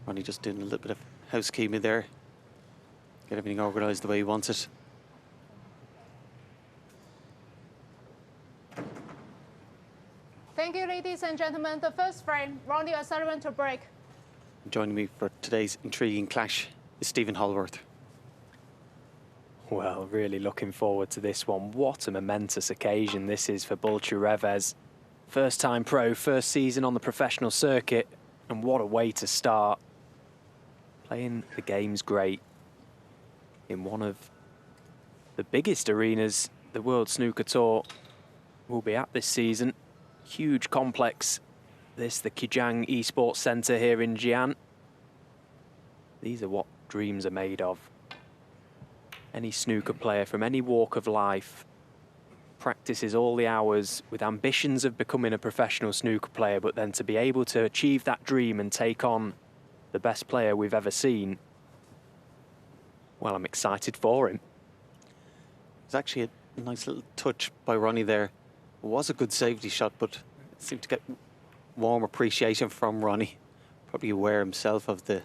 Ronnie just doing a little bit of housekeeping there. Get everything organised the way he wants it. Thank you, ladies and gentlemen. The first frame, Ronnie O'Sullivan to break. Joining me for today's intriguing clash is Stephen Hallworth. Well, really looking forward to this one. What a momentous occasion this is for Bulcsu Revesz. First time pro, first season on the professional circuit, and what a way to start. Playing the game's great in one of the biggest arenas the World Snooker Tour will be at this season. Huge complex, this the Xi'an Esports Centre here in Xi'an. These are what dreams are made of. Any snooker player from any walk of life practices all the hours with ambitions of becoming a professional snooker player, but then to be able to achieve that dream and take on the best player we've ever seen, well, I'm excited for him. It's actually a nice little touch by Ronnie there. It was a good safety shot, but it seemed to get warm appreciation from Ronnie. Probably aware himself of the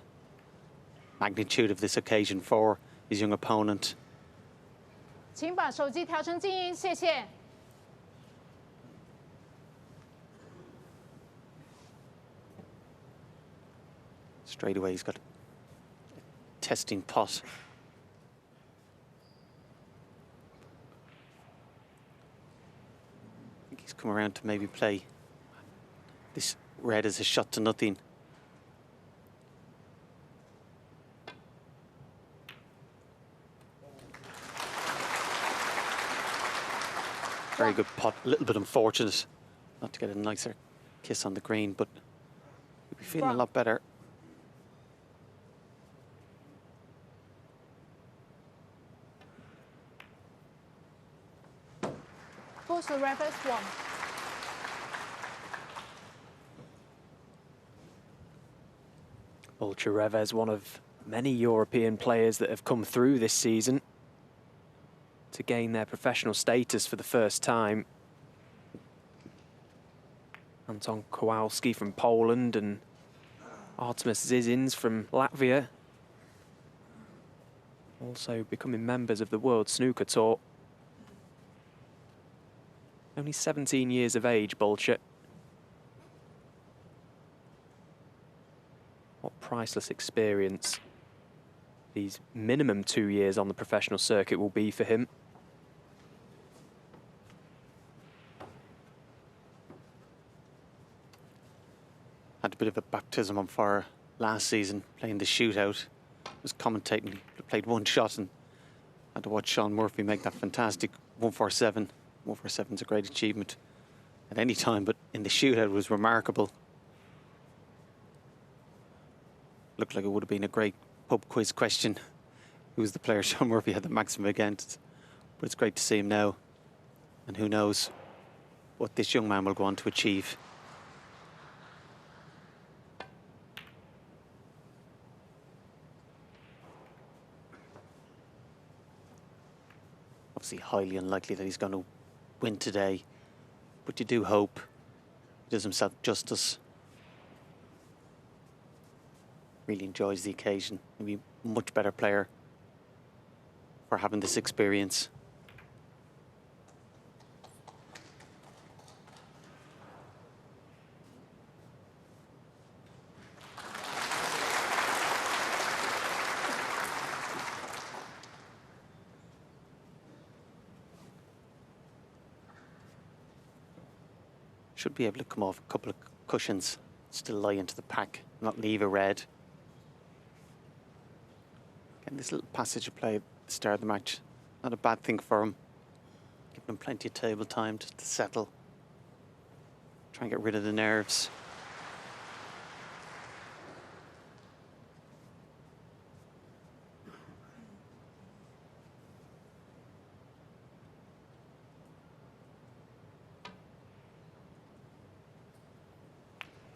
magnitude of this occasion for his young opponent. 请把手机调成静音，谢谢。 Straight away he's got a testing pot. I think he's come around to maybe play this red as a shot to nothing. Very good pot, a little bit unfortunate not to get a nicer kiss on the green, but he'll be feeling a lot better. Bulcsu Revesz 1. Bulcsu Revesz, one of many European players that have come through this season to gain their professional status for the first time. Anton Kowalski from Poland and Artemis Zizins from Latvia, also becoming members of the World Snooker Tour. Only 17 years of age, Bulcsu. What priceless experience these minimum 2 years on the professional circuit will be for him. Had a bit of a baptism on fire last season, playing the shootout. Was commentating, played one shot and had to watch Sean Murphy make that fantastic 147. 147 is a great achievement at any time, but in the shootout was remarkable. Looked like it would have been a great pub quiz question. Who was the player Sean Murphy had the maximum against? But it's great to see him now. And who knows what this young man will go on to achieve. Obviously highly unlikely that he's going to win today, but you do hope he does himself justice. Really enjoys the occasion. Maybe a much better player for having this experience. Should be able to come off a couple of cushions, still lie into the pack, not leave a red. Getting this little passage of play at the start of the match, not a bad thing for him. Giving him plenty of table time to settle. Try and get rid of the nerves.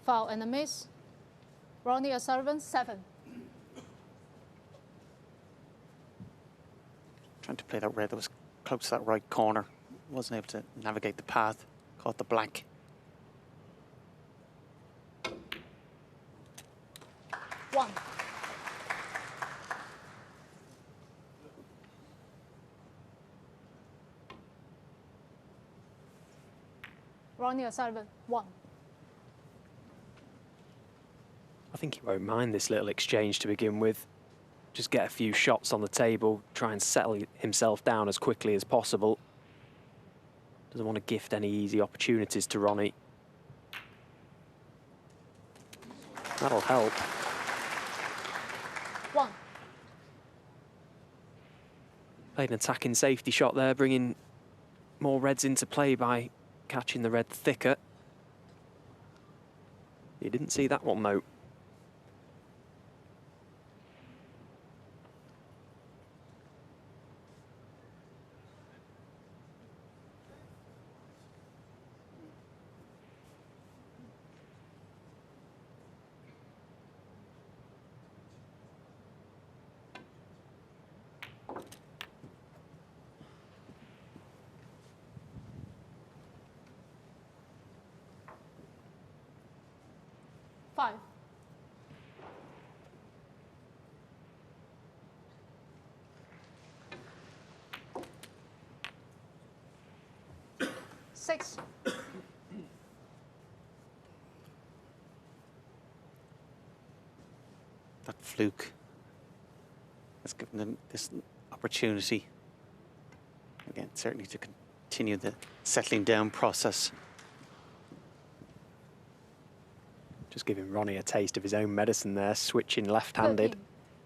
Foul and a miss. Ronnie O'Sullivan 7. Trying to play that red that was close to that right corner. Wasn't able to navigate the path. Caught the black. 1. Ronnie O'Sullivan, 1. I think he won't mind this little exchange to begin with. Just get a few shots on the table, try and settle himself down as quickly as possible. Doesn't want to gift any easy opportunities to Ronnie. That'll help. 1. Played an attacking safety shot there, bringing more reds into play by catching the red thicker. You didn't see that one, though. Five. 6. That fluke has given them this opportunity, again, certainly to continue the settling down process. Just giving Ronnie a taste of his own medicine there, switching left-handed. 13.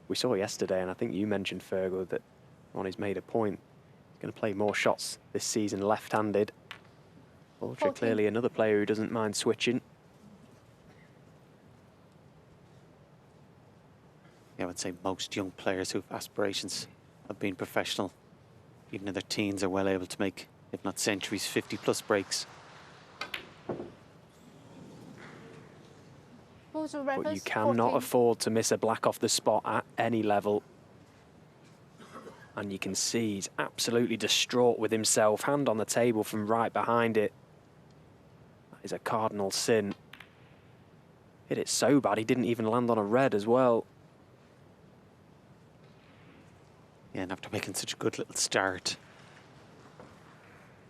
We saw yesterday, and I think you mentioned, Fergal, that Ronnie's made a point. He's going to play more shots this season left-handed. Bulcsu 14. clearly another player who doesn't mind switching. Yeah, I would say most young players who have aspirations of being professional, even in their teens, are well able to make, if not centuries, 50-plus breaks. Bulcsu But you Revesz, cannot 14. afford to miss a black off the spot at any level. And you can see he's absolutely distraught with himself, hand on the table from right behind it. That is a cardinal sin. Hit it so bad he didn't even land on a red as well. Yeah, and after making such a good little start,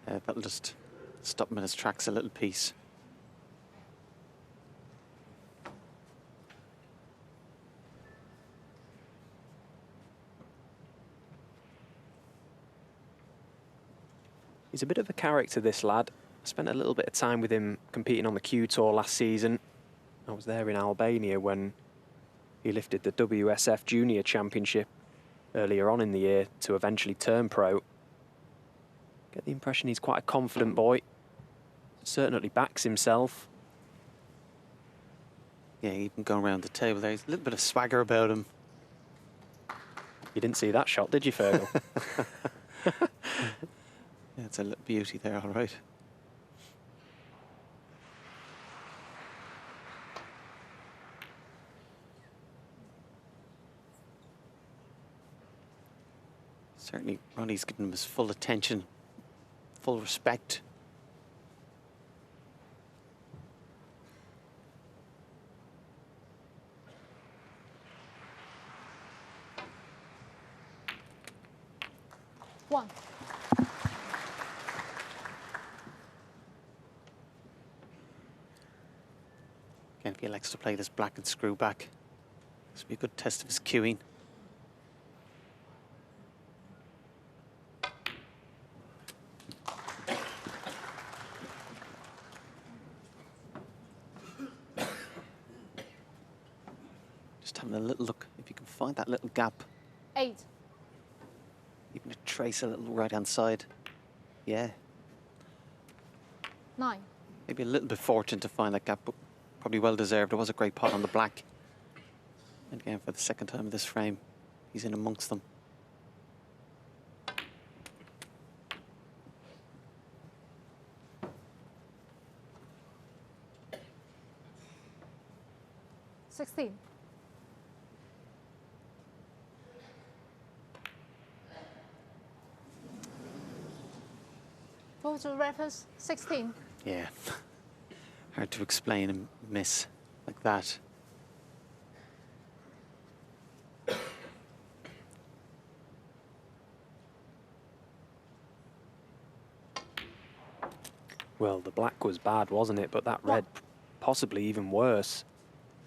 that'll just stop him in his tracks a little piece. He's a bit of a character, this lad. I spent a little bit of time with him competing on the Q Tour last season. I was there in Albania when he lifted the WSF Junior Championship earlier on in the year to eventually turn pro. Get the impression he's quite a confident boy. Certainly backs himself. Yeah, even going around the table there, there's a little bit of swagger about him. You didn't see that shot, did you, Fergal? Yeah, it's a little beauty there, all right. Certainly, Ronnie's given him his full attention, full respect. One. Again, if he likes to play this black and screw back, this will be a good test of his cueing. Just having a little look, if you can find that little gap, 8. even a trace a little right-hand side. Yeah, 9. maybe a little bit fortunate to find that gap, but probably well deserved. It was a great pot on the black. And again, for the second time in this frame, he's in amongst them. Sixteen. Bulcsu Revesz, 16. Yeah, hard to explain a miss like that. Well, the black was bad, wasn't it? But that red, possibly even worse.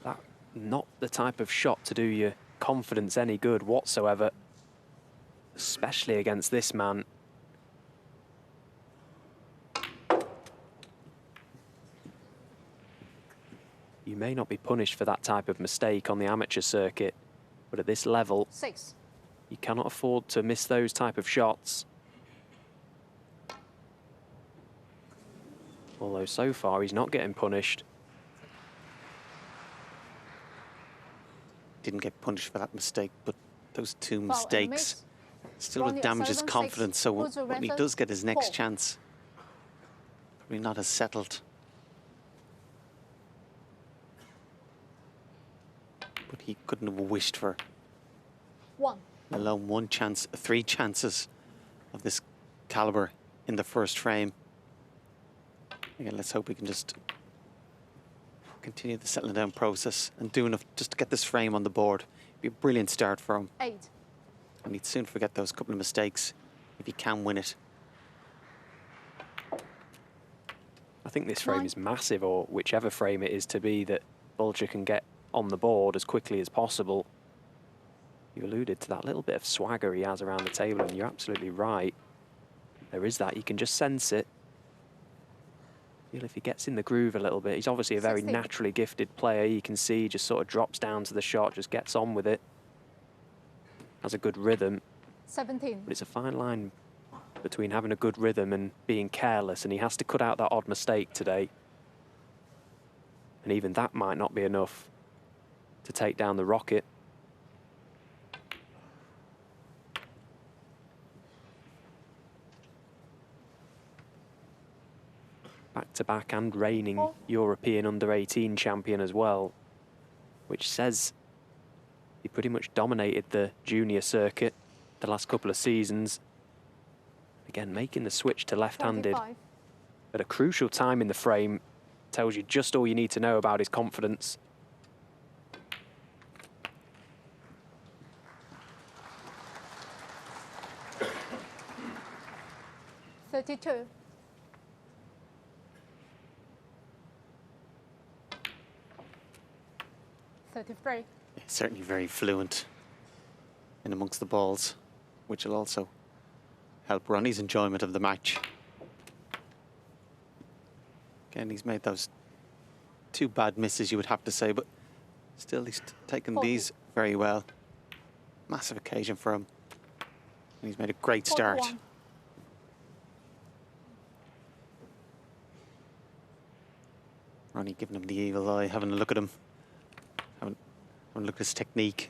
That not the type of shot to do your confidence any good whatsoever, especially against this man. You may not be punished for that type of mistake on the amateur circuit, but at this level, 6. you cannot afford to miss those type of shots. Although so far he's not getting punished. Didn't get punished for that mistake, but those two Foul and a mistakes miss. still Ronnie damage his 7, 6. confidence. So Bulcsu when he Revesz, does get his next 4. chance, probably not as settled. But he couldn't have wished for 1. alone one chance, 3 chances of this caliber in the first frame. Again, let's hope we can just continue the settling down process and do enough just to get this frame on the board. Be a brilliant start for him. 8. And he'd soon forget those couple of mistakes if he can win it. I think this frame 9. is massive, or whichever frame it is to be, that Bulcsu can get on the board as quickly as possible. You alluded to that little bit of swagger he has around the table, and you're absolutely right. There is that, you can just sense it. Feel if he gets in the groove a little bit. He's obviously a very 16. naturally gifted player. You can see he just sort of drops down to the shot, just gets on with it. Has a good rhythm. 17. But it's a fine line between having a good rhythm and being careless, and he has to cut out that odd mistake today. And even that might not be enough to take down the rocket. Back-to-back and reigning European under-18 champion as well, which says he pretty much dominated the junior circuit the last couple of seasons. Again, making the switch to left-handed 25. at a crucial time in the frame tells you just all you need to know about his confidence. $32. $33. Certainly very fluent in amongst the balls, which will also help Ronnie's enjoyment of the match. Again, he's made those 2 bad misses, you would have to say, but still he's taken 40. these very well. Massive occasion for him. And he's made a great start. 41. Ronnie giving him the evil eye, having a look at him. Having a look at his technique.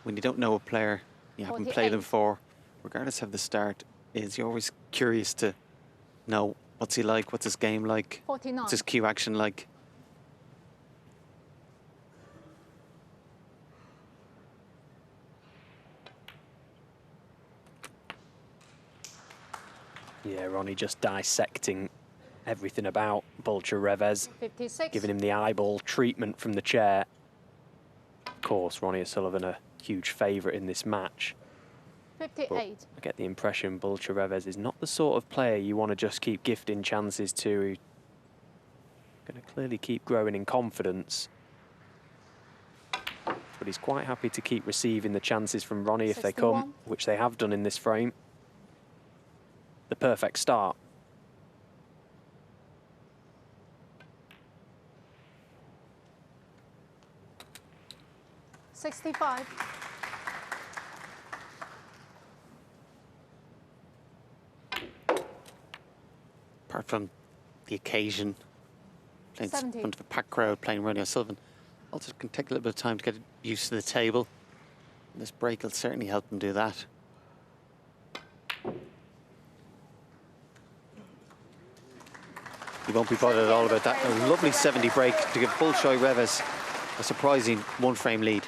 When you don't know a player, you haven't played 48. him before, regardless of the start, is you're always curious to know what's he like, what's his game like, 49. what's his cue action like. Yeah, Ronnie just dissecting everything about Bulcsu Revesz, 56. giving him the eyeball treatment from the chair. Of course, Ronnie O'Sullivan a huge favourite in this match. 58. But I get the impression Bulcsu Revesz is not the sort of player you want to just keep gifting chances to. He's going to clearly keep growing in confidence. But he's quite happy to keep receiving the chances from Ronnie if they come, 61. which they have done in this frame. The perfect start. $65. Apart from the occasion, playing in 70. front of a packed crowd, playing Ronnie O'Sullivan, also can take a little bit of time to get used to the table. And this break will certainly help him do that. He won't be bothered at all about that. A lovely 70 break to give Bulcsu Revesz a surprising 1-frame lead.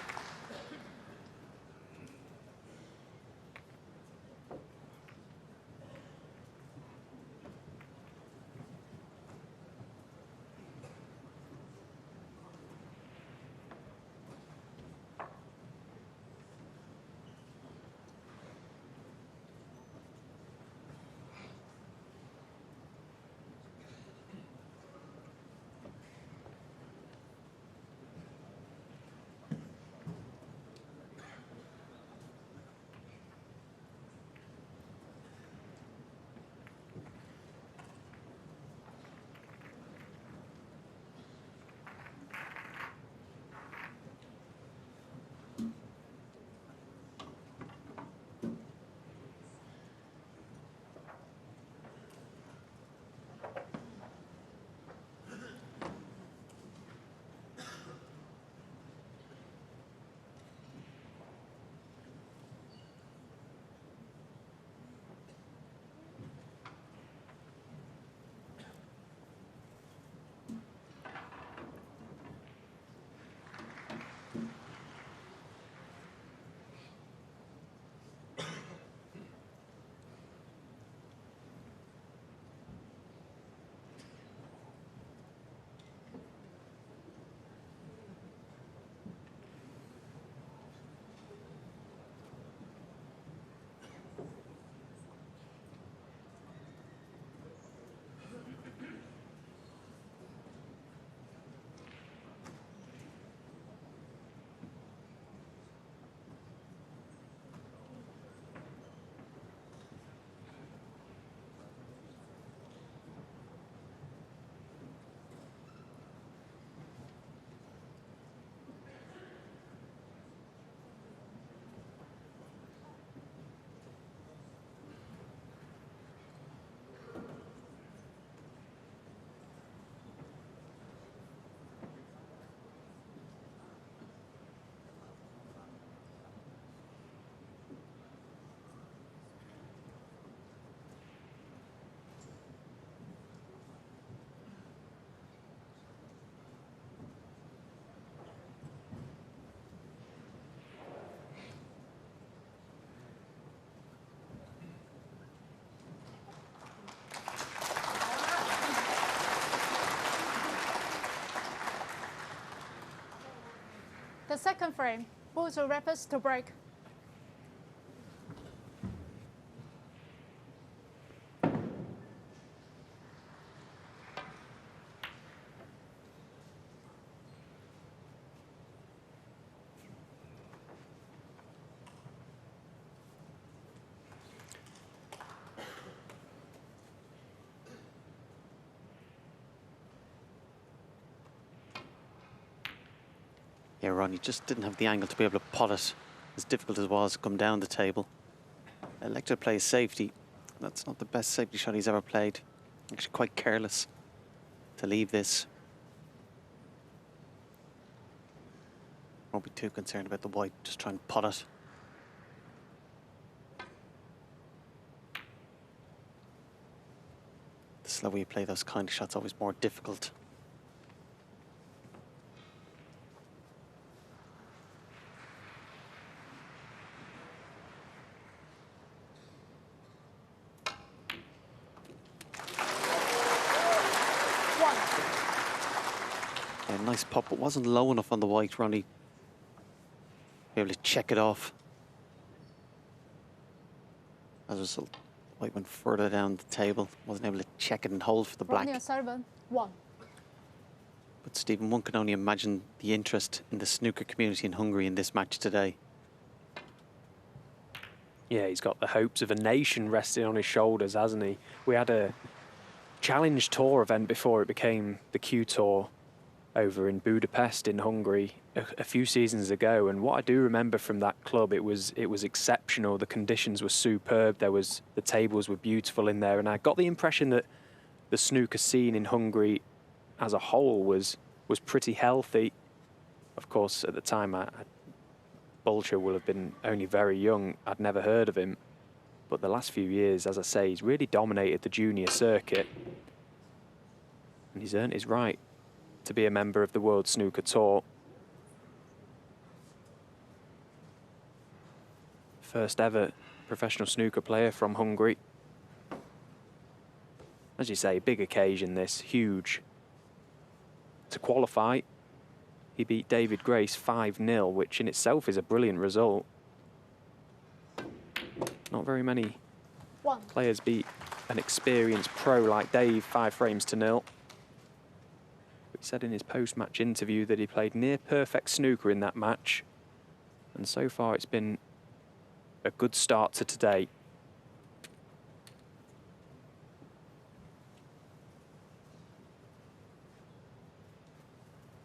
The second frame, Bulcsu Revesz to break. Yeah, Ronnie just didn't have the angle to be able to pot it, as difficult as it was to come down the table. Elected to play safety. That's not the best safety shot he's ever played. Actually quite careless to leave this. Won't be too concerned about the white, just try and pot it. The slower you play those kind of shots, always more difficult. Yeah, nice pop, but wasn't low enough on the white, Ronnie. Be able to check it off. As a result, white went further down the table, wasn't able to check it and hold for the black. Ronnie O'Sullivan, 1. But Stephen, one can only imagine the interest in the snooker community in Hungary in this match today. Yeah, he's got the hopes of a nation resting on his shoulders, hasn't he? We had a Challenge Tour event before it became the Q Tour over in Budapest in Hungary a few seasons ago, and what I do remember from that club, it was exceptional. The conditions were superb. The tables were beautiful in there, and I got the impression that the snooker scene in Hungary as a whole was pretty healthy. Of course, at the time, Bulcsu will have been only very young. I'd never heard of him, but the last few years, as I say, he's really dominated the junior circuit, and he's earned his right to be a member of the World Snooker Tour. First ever professional snooker player from Hungary. As you say, big occasion this, huge. To qualify, he beat David Grace 5-0, which in itself is a brilliant result. Not very many 1. players beat an experienced pro like Dave 5-0. He said in his post-match interview that he played near perfect snooker in that match, and so far it's been a good start to today.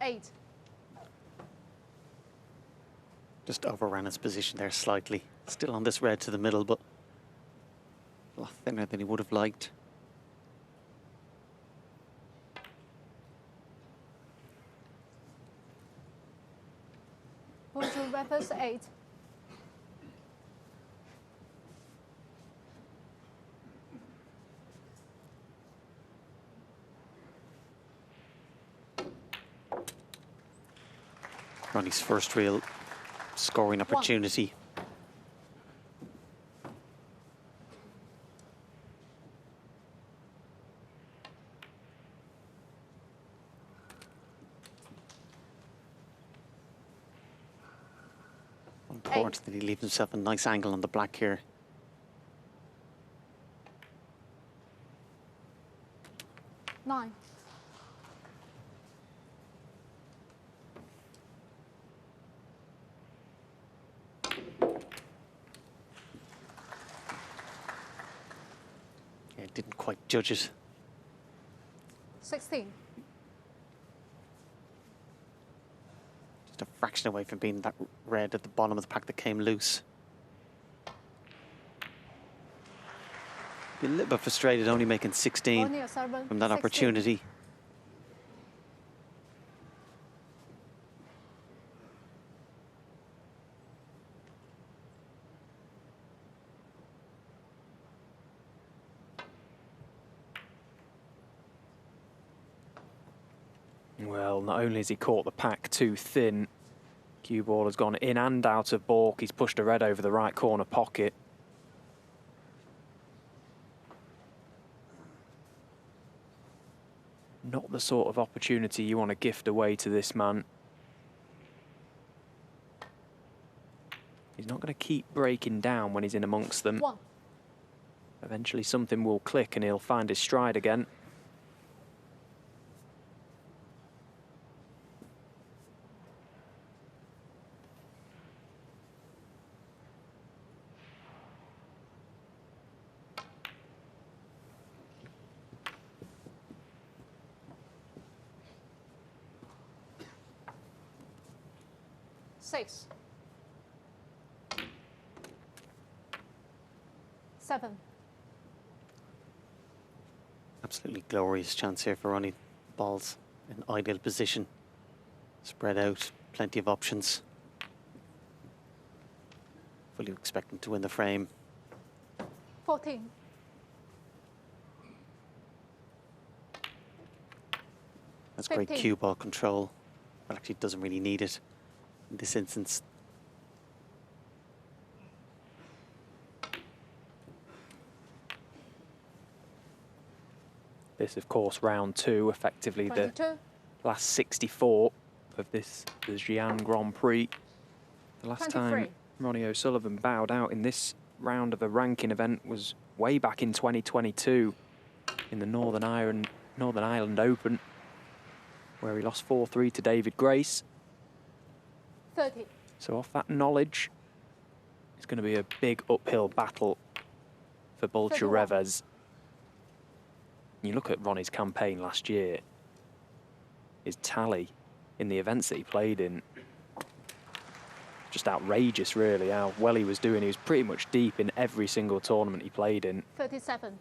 Eight. Just overran his position there slightly. Still on this red to the middle, but a lot thinner than he would have liked. Bulcsu Revesz, 8. Ronnie's first real scoring opportunity. Important that he leaves himself a nice angle on the black here. Nine. Yeah, didn't quite judge it. 16. Just a fraction away from being that red at the bottom of the pack that came loose. Be a little bit frustrated only making 16 Ronnie O'Sullivan, from that 16. opportunity. Well, not only has he caught the pack too thin, cue ball has gone in and out of baulk. He's pushed a red over the right corner pocket. Not the sort of opportunity you want to gift away to this man. He's not going to keep breaking down when he's in amongst them. 1. Eventually something will click and he'll find his stride again. Six. 7. Absolutely glorious chance here for Ronnie. Ball's in ideal position. Spread out, plenty of options. Fully expecting to win the frame. 14. That's great 15. cue ball control, but actually doesn't really need it in this instance. This, of course, round 2, effectively 22. the last 64 of this, the Xi'an Grand Prix. The last 23. time Ronnie O'Sullivan bowed out in this round of a ranking event was way back in 2022 in the Northern Ireland Open, where he lost 4-3 to David Grace. 30. So off that knowledge, it's going to be a big uphill battle for Bulcsu 31. Revesz. You look at Ronnie's campaign last year, his tally in the events that he played in, just outrageous really, how well he was doing. He was pretty much deep in every single tournament he played in. 37.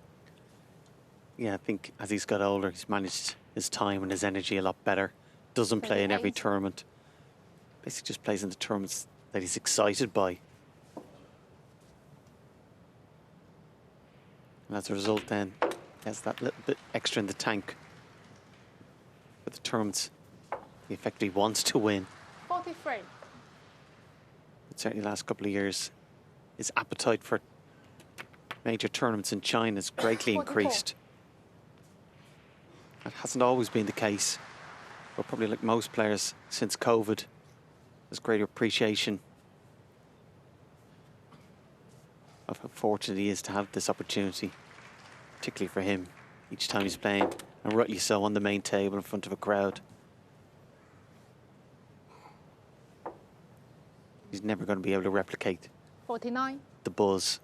Yeah, I think as he's got older, he's managed his time and his energy a lot better. Doesn't play in every 38. tournament. Basically just plays in the tournaments that he's excited by. And as a result then, he has that little bit extra in the tank for the tournaments he effectively wants to win. 43. But certainly the last couple of years, his appetite for major tournaments in China has greatly 44. increased. That hasn't always been the case, but probably like most players since COVID, there's greater appreciation of how fortunate he is to have this opportunity, particularly for him, each time he's playing, and rightly so, on the main table in front of a crowd. He's never going to be able to replicate 49. the buzz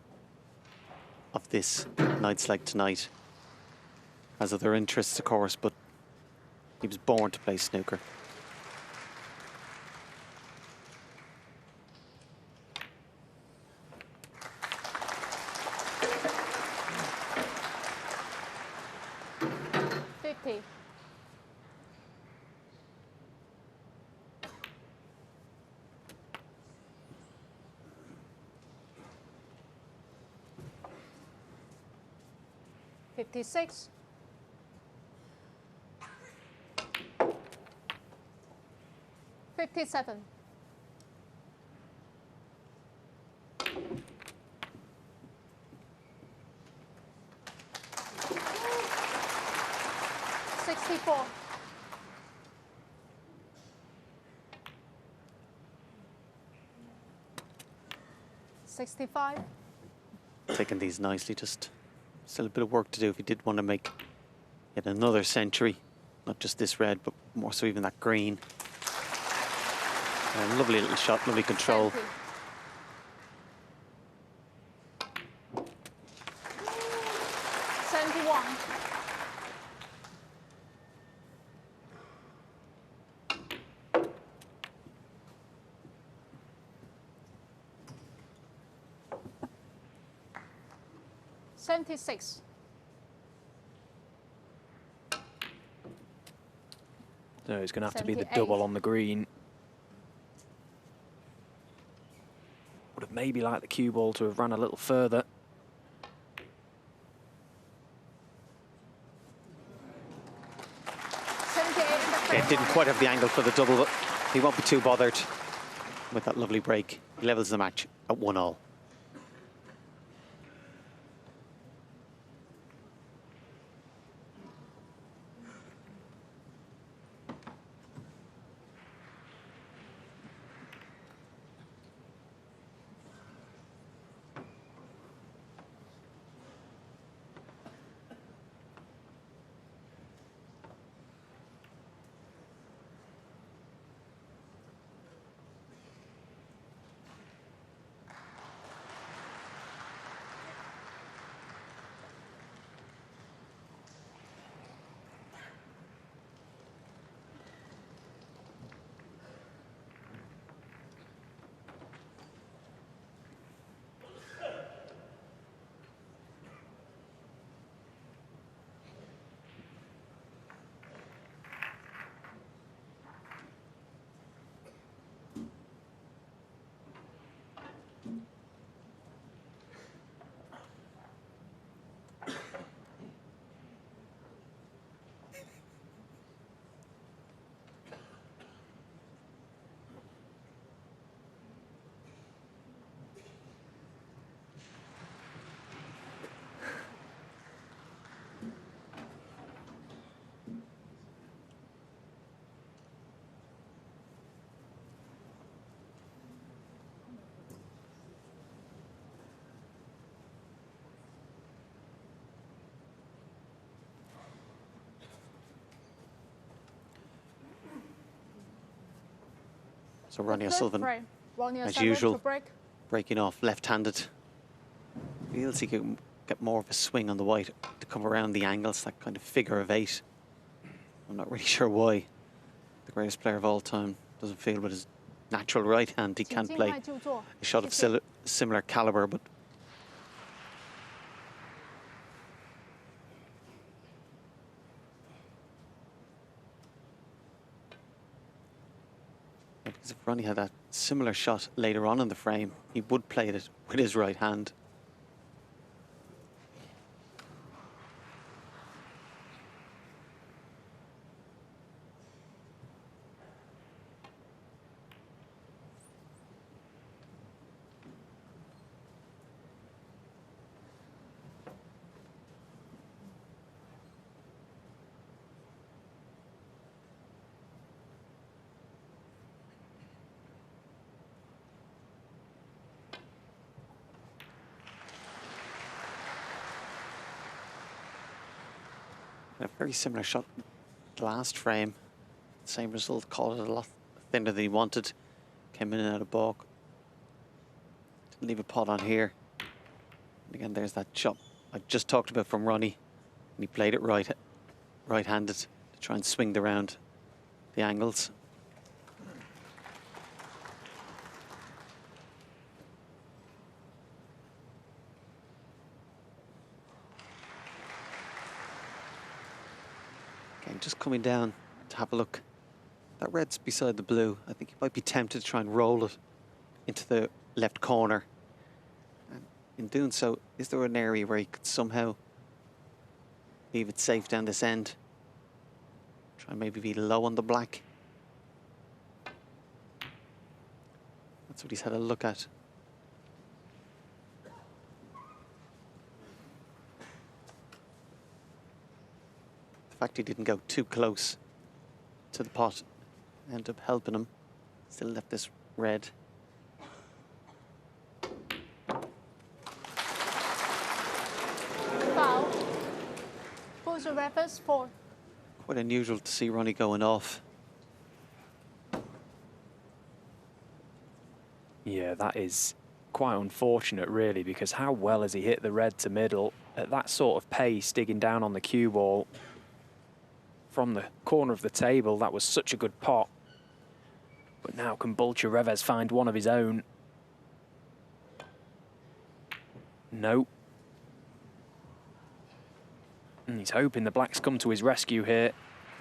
of this nights like tonight. Has other interests, of course, but he was born to play snooker. Fifty. 56. 57. 64. 65. Taking these nicely, just still a bit of work to do if he did want to make yet another century. Not just this red, but more so even that green. Lovely little shot, lovely control. 70. 71. 76. So it's going to have to be the 78. double on the green. Would have maybe liked the cue ball to have run a little further. Okay, didn't quite have the angle for the double, but he won't be too bothered with that lovely break. He levels the match at 1-all. So Ronnie Third O'Sullivan, frame. Ronnie as O'Sullivan usual, to break. breaking off left-handed. Feels he can get more of a swing on the white to come around the angles, that kind of figure of 8. I'm not really sure why the greatest player of all time doesn't feel with his natural right hand he can't play a shot of similar caliber, but because if Ronnie had that similar shot later on in the frame, he would play it with his right hand. A very similar shot last frame. Same result, caught it a lot thinner than he wanted. Came in and out of balk. Didn't leave a pot on here. And again, there's that shot I just talked about from Ronnie. And he played it right-handed to try and swing around the angles. Again, just coming down to have a look. That red's beside the blue. I think he might be tempted to try and roll it into the left corner. And in doing so, is there an area where he could somehow leave it safe down this end? Try and maybe be low on the black. That's what he's had a look at. The fact he didn't go too close to the pot ended up helping him. Still left this red. Foul. Bulcsu Revesz 4. Quite unusual to see Ronnie going off. Yeah, that is quite unfortunate, really, because how well has he hit the red to middle at that sort of pace, digging down on the cue ball from the corner of the table? That was such a good pot. But now can Bulcsu Revesz find one of his own? No. And he's hoping the blacks come to his rescue here.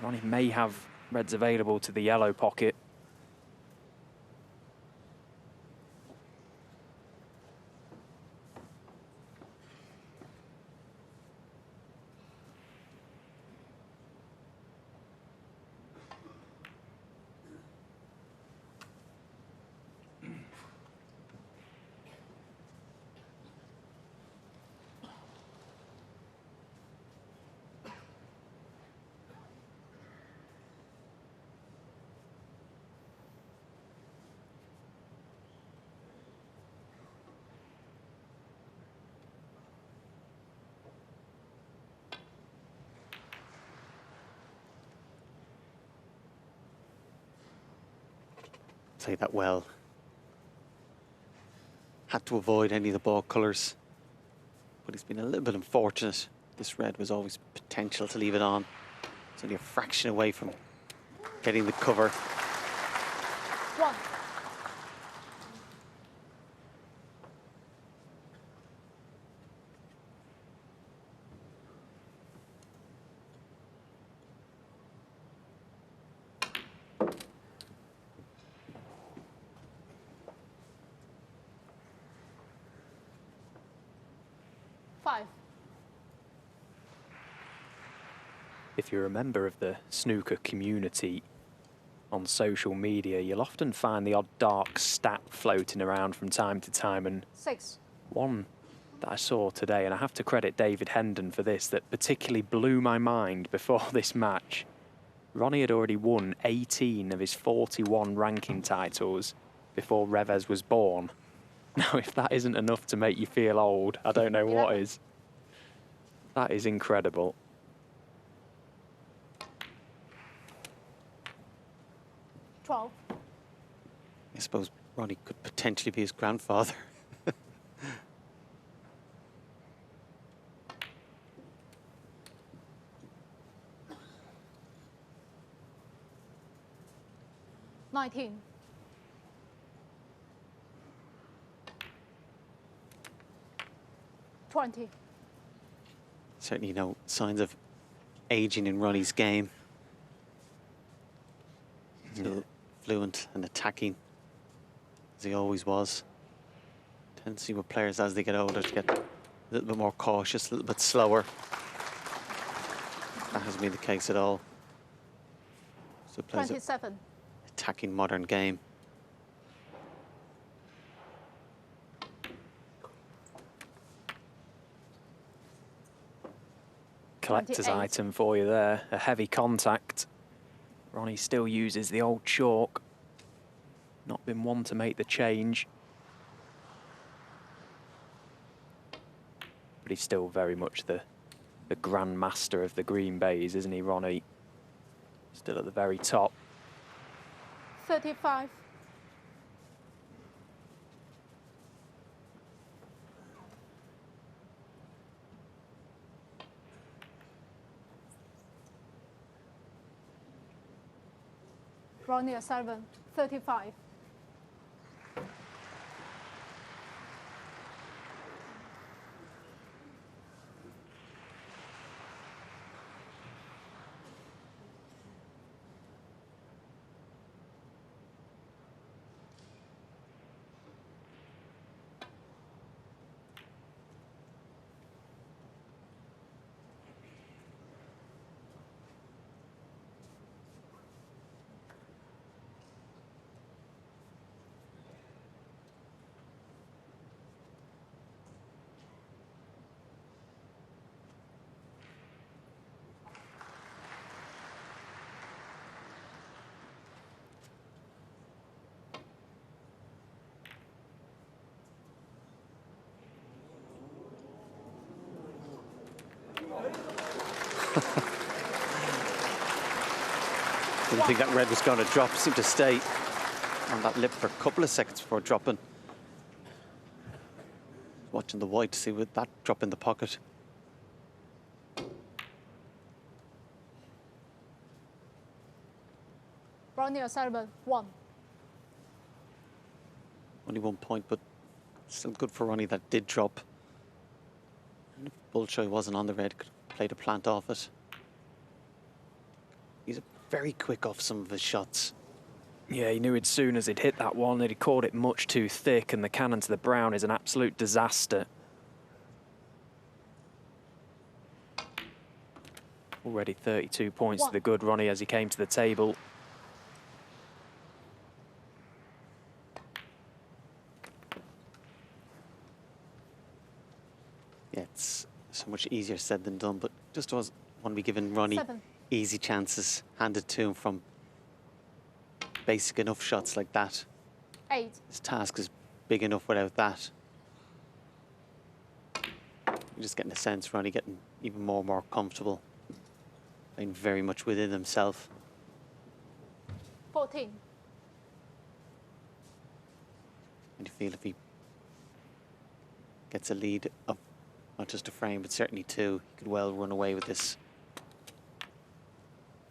Ronnie may have reds available to the yellow pocket. Played that well. Had to avoid any of the ball colours, but he's been a little bit unfortunate. This red was always potential to leave it on. It's only a fraction away from getting the cover. 1. If you're a member of the snooker community on social media, you'll often find the odd dark stat floating around from time to time, and 6. one that I saw today, and I have to credit David Hendon for this, that particularly blew my mind before this match. Ronnie had already won 18 of his 41 ranking titles before Revesz was born. Now, if that isn't enough to make you feel old, I don't know what is. That is incredible. I suppose Ronnie could potentially be his grandfather. 19. Certainly no signs of aging in Ronnie's game. Still fluent and attacking, as he always was. Tendency with players as they get older to get a little bit more cautious, a little bit slower. That hasn't been the case at all. So plays 27. Attacking modern game. Collector's 28. item for you there, a heavy contact. Ronnie still uses the old chalk. Not been one to make the change. But he's still very much the grand master of the Green Bays, isn't he, Ronnie? Still at the very top. 35. Ronnie O'Sullivan, 35. Didn't think that red was going to drop. Seemed to stay on that lip for a couple of seconds before dropping. Watching the white to see would that drop in the pocket. Ronnie O'Sullivan, 1. Only 1 point, but still good for Ronnie that did drop. And if Bulcsu wasn't on the red, could have played a plant off it. He's very quick off some of his shots. Yeah, he knew as soon as he'd hit that one that he caught it much too thick, and the cannon to the brown is an absolute disaster. Already 32 points to the good Ronnie as he came to the table. Yeah, it's so much easier said than done, but just want to be giving Ronnie 7. easy chances handed to him from basic enough shots like that. 8. His task is big enough without that. You're just getting a sense Ronnie getting even more and more comfortable, playing very much within himself. 14. And you feel if he gets a lead of not just a frame, but certainly 2, he could well run away with this.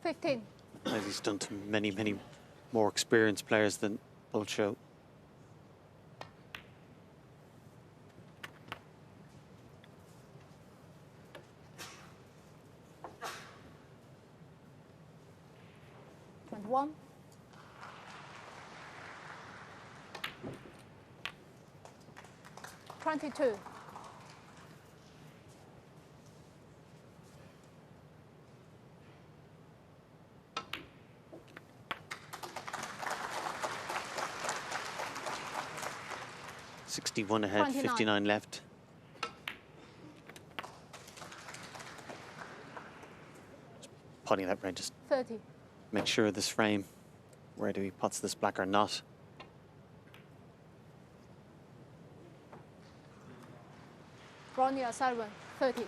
15. As he's done to many, many more experienced players than Bulcsu. One. 22. 61 ahead, 29. 59 left. Potting that red, just 30. make sure of this frame. Whether he pots this black or not. Ronnie O'Sullivan, 30.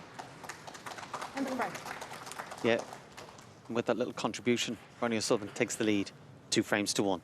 And the break. Yeah, with that little contribution, Ronnie O'Sullivan takes the lead, 2 frames to 1.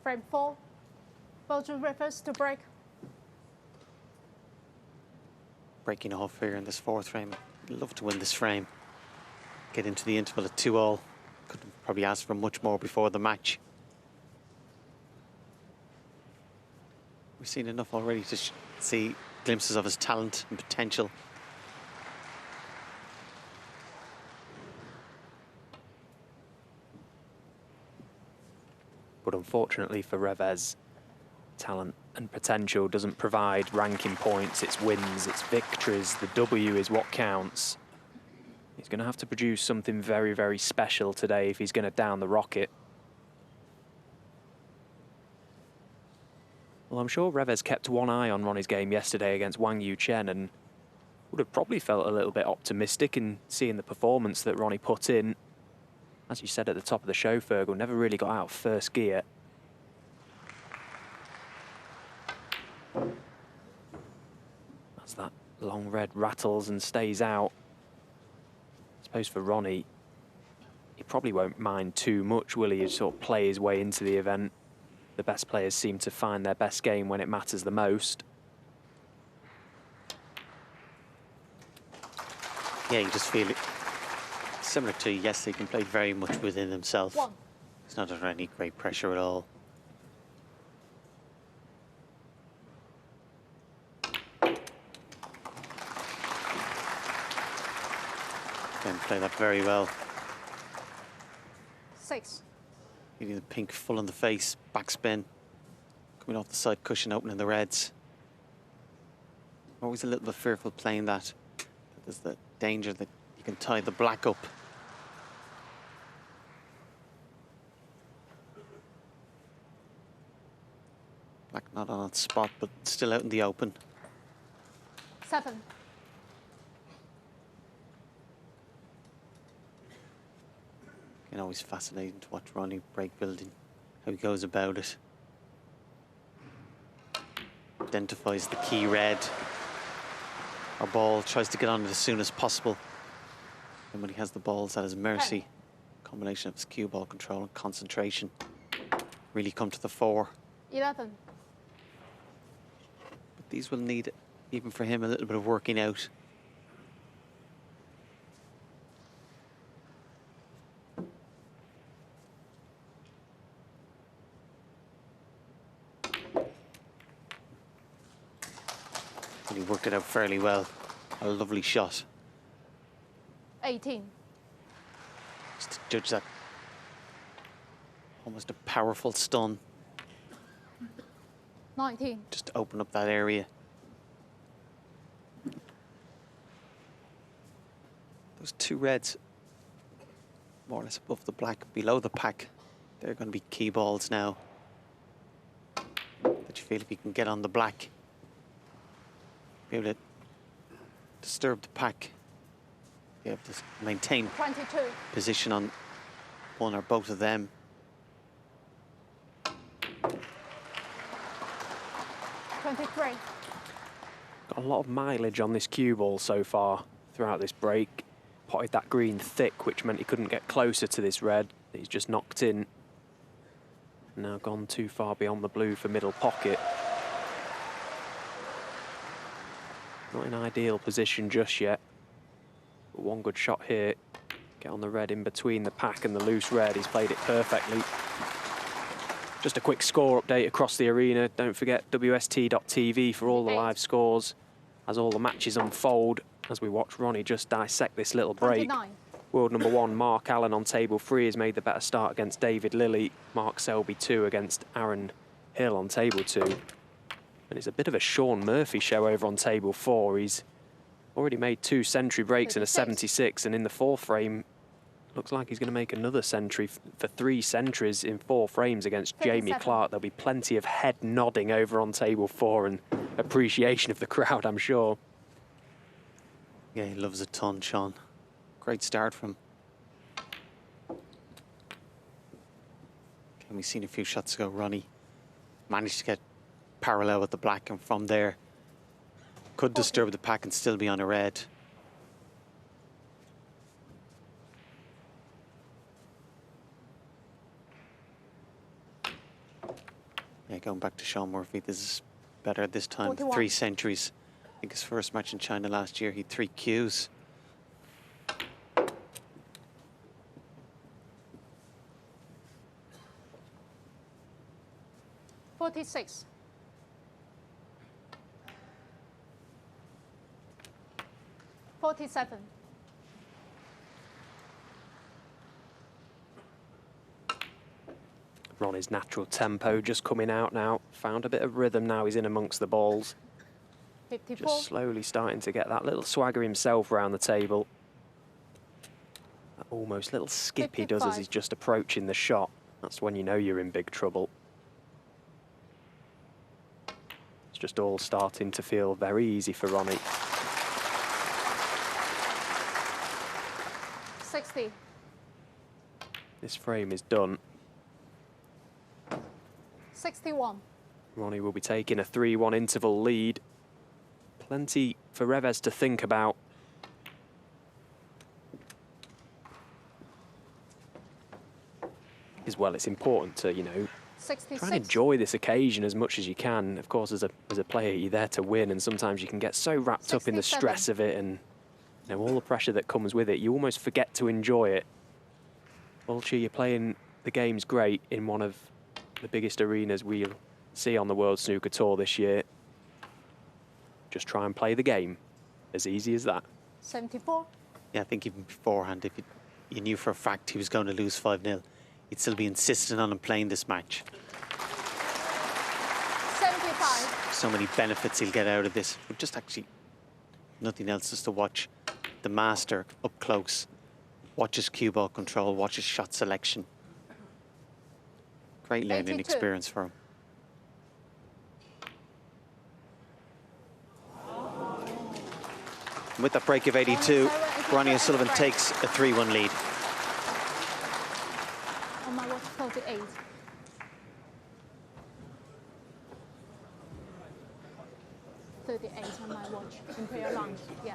Frame 4. Bulcsu Revesz to break. Breaking off here in this fourth frame. I'd love to win this frame. Get into the interval at 2-all. Could have probably asked for much more before the match. We've seen enough already to see glimpses of his talent and potential. But unfortunately for Revesz, talent and potential doesn't provide ranking points. It's wins, it's victories. The W is what counts. He's going to have to produce something very, very special today if he's going to down the rocket. Well, I'm sure Revesz kept one eye on Ronnie's game yesterday against Wang Yuchen and would have probably felt a little bit optimistic in seeing the performance that Ronnie put in. As you said at the top of the show, Fergal never really got out of first gear. As that long red rattles and stays out. I suppose for Ronnie, he probably won't mind too much, will he? He'll sort of play his way into the event. The best players seem to find their best game when it matters the most. Yeah, you just feel it. Similar to yesterday, he can play very much within himself. He's not under any great pressure at all. Can play that very well. 6. Hitting the pink full in the face, backspin. Coming off the side cushion, opening the reds. Always a little bit fearful playing that. There's the danger that you can tie the black up. Black not on its spot, but still out in the open. 7. And always fascinating to watch Ronnie break building, how he goes about it. Identifies the key red. Our ball tries to get on it as soon as possible. And when he has the balls at his mercy, combination of his cue ball control and concentration really come to the fore. 11. But these will need, even for him, a little bit of working out. And he worked it out fairly well. A lovely shot. 18. Just to judge that. Almost a powerful stun. 19. Just to open up that area. Those two reds, more or less above the black, below the pack, they're going to be key balls now. That you feel if you can get on the black, be able to disturb the pack, be able to maintain 22. position on one or both of them. 23. Got a lot of mileage on this cue ball so far throughout this break. Potted that green thick, which meant he couldn't get closer to this red. He's just knocked in. Now gone too far beyond the blue for middle pocket. Not in ideal position just yet. But one good shot here. Get on the red in between the pack and the loose red. He's played it perfectly. Just a quick score update across the arena. Don't forget WST.tv for all the live scores as all the matches unfold as we watch Ronnie just dissect this little break. 29. World number 1 Mark Allen on table 3 has made the better start against David Lilley. Mark Selby 2 against Aaron Hill on table 2. And it's a bit of a Sean Murphy show over on table 4. He's already made 2 century breaks in a 76, and in the 4th frame, looks like he's going to make another century for 3 centuries in 4 frames against 37. Jamie Clark. There'll be plenty of head nodding over on table 4 and appreciation of the crowd, I'm sure. Yeah, he loves a ton, Sean. Great start from him. Okay, we've seen a few shots ago. Ronnie managed to get parallel with the black, and from there could disturb the pack and still be on a red. Yeah, going back to Sean Murphy, this is better this time. 41. 3 centuries. I think his first match in China last year, he had 3 Qs. 46. 47. Ronnie's natural tempo just coming out now. Found a bit of rhythm now. He's in amongst the balls. 54. Just slowly starting to get that little swagger himself round the table. That almost little skip he does as 55. he's just approaching the shot. That's when you know you're in big trouble. It's just all starting to feel very easy for Ronnie. 60. This frame is done. 61. Ronnie will be taking a 3-1 interval lead. Plenty for Revesz to think about. As well, it's important to, you know, 66. try and enjoy this occasion as much as you can. Of course, as a player, you're there to win, and sometimes you can get so wrapped up in the 67. stress of it and, you know, all the pressure that comes with it. You almost forget to enjoy it. Bulcsu, you're playing the games great in one of the biggest arenas we'll see on the World Snooker Tour this year. Just try and play the game. As easy as that. 74. Yeah, I think even beforehand, if you knew for a fact he was going to lose 5-0, you'd still be insisting on him playing this match. 75. So many benefits he'll get out of this. But just actually nothing else, just to watch the master up close. Watch his cue ball control, watch his shot selection. Great learning 82. experience for him. And with that break of 82, Ronnie O'Sullivan takes a 3-1 lead. On my watch, 38. 38 on my watch. Imperial Lounge, yeah.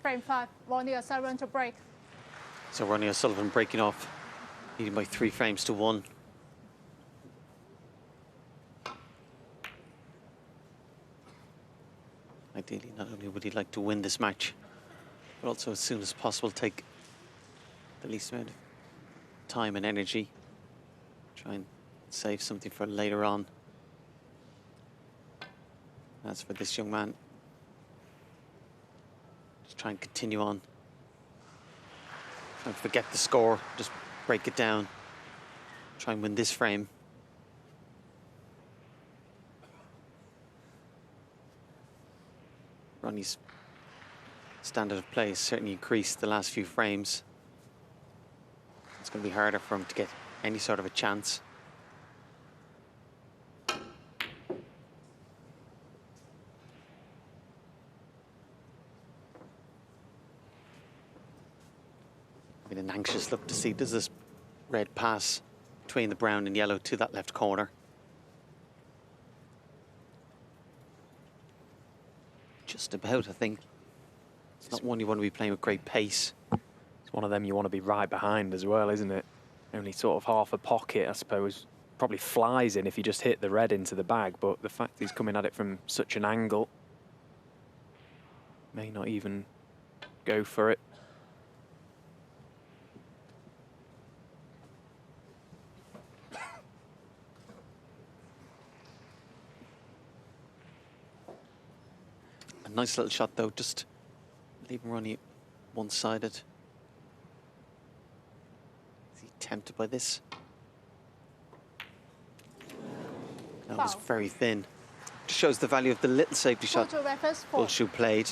Frame 5, Ronnie O'Sullivan to break. So Ronnie O'Sullivan breaking off, leading by 3 frames to 1. Ideally, not only would he like to win this match, but also as soon as possible take the least amount of time and energy. Try and save something for later on. As for this young man, just try and continue on. Don't forget the score, just break it down. Try and win this frame. Ronnie's standard of play has certainly increased the last few frames. It's going to be harder for him to get any sort of a chance. With an anxious look to see, does this red pass between the brown and yellow to that left corner? Just about, I think. It's not one you want to be playing with great pace. It's one of them you want to be right behind as well, isn't it? Only sort of half a pocket, I suppose. Probably flies in if you just hit the red into the bag, but the fact he's coming at it from such an angle, may not even go for it. Nice little shot though, just leaving Ronnie one-sided. Is he tempted by this? That was Foul. very thin. Just shows the value of the little safety shot Bulcsu Revesz 4. Bulcsu played.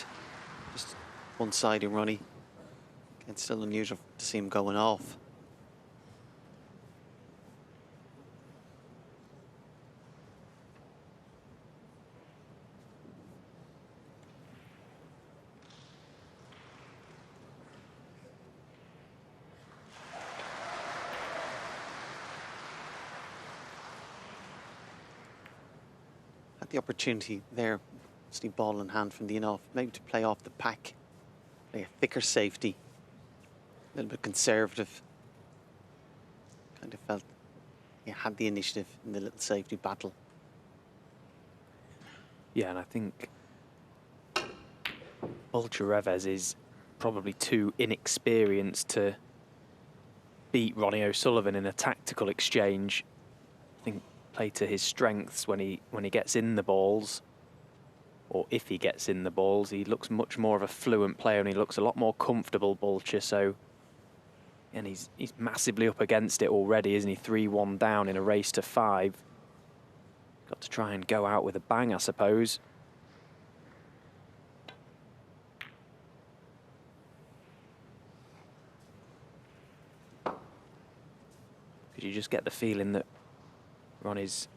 Just one-sided Ronnie. It's still unusual to see him going off. The opportunity there, see ball in hand from the in-off, maybe to play off the pack, play a thicker safety, a little bit conservative. Kind of felt he had the initiative in the little safety battle. Yeah, and I think Bulcsu Revesz is probably too inexperienced to beat Ronnie O'Sullivan in a tactical exchange. I think play to his strengths when he gets in the balls, or if he gets in the balls. He looks much more of a fluent player and he looks a lot more comfortable, Bulcsu. So, and he's massively up against it already, isn't he? 3-1 down in a race to 5. Got to try and go out with a bang, I suppose. Could you just get the feeling that Ronnie's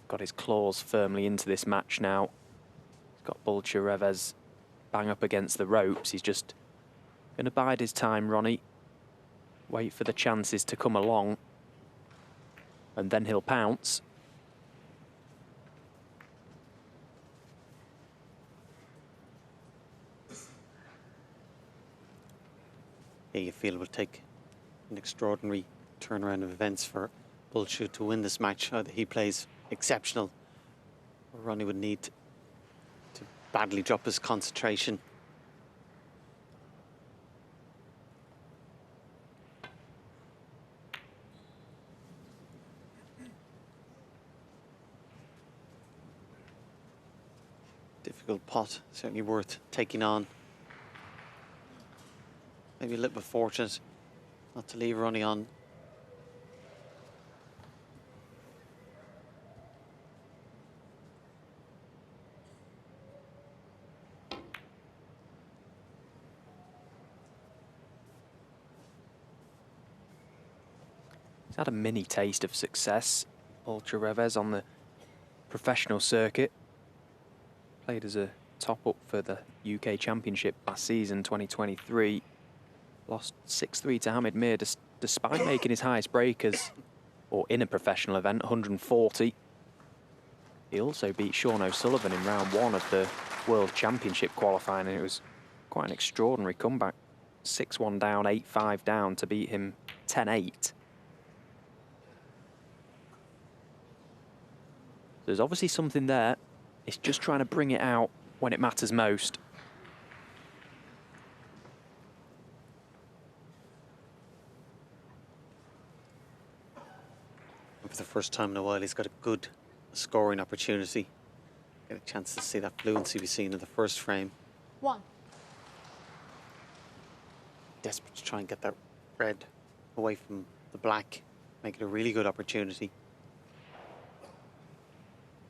got his claws firmly into this match now. He's got Bulcsu Revesz bang up against the ropes. He's just going to bide his time, Ronnie. Wait for the chances to come along. And then he'll pounce. Yeah, you feel it will take an extraordinary turnaround of events for Bulcsu to win this match. Either he plays exceptional, or Ronnie would need to badly drop his concentration. Difficult pot, certainly worth taking on. Maybe a little bit fortunate not to leave Ronnie on. He's had a mini taste of success, Bulcsu Revesz, on the professional circuit. Played as a top-up for the UK Championship last season, 2023. Lost 6-3 to Hamid Mir, despite making his highest breakers, or in a professional event, 140. He also beat Xi'an O'Sullivan in round 1 of the World Championship qualifying, and it was Quite an extraordinary comeback. 6-1 down, 8-5 down to beat him 10-8. There's obviously something there. It's just trying to bring it out when it matters most. And for the first time in a while, he's got a good scoring opportunity. Get a chance to see that fluency we've seen in the first frame. 1. Desperate to try and get that red away from the black, make it a really good opportunity.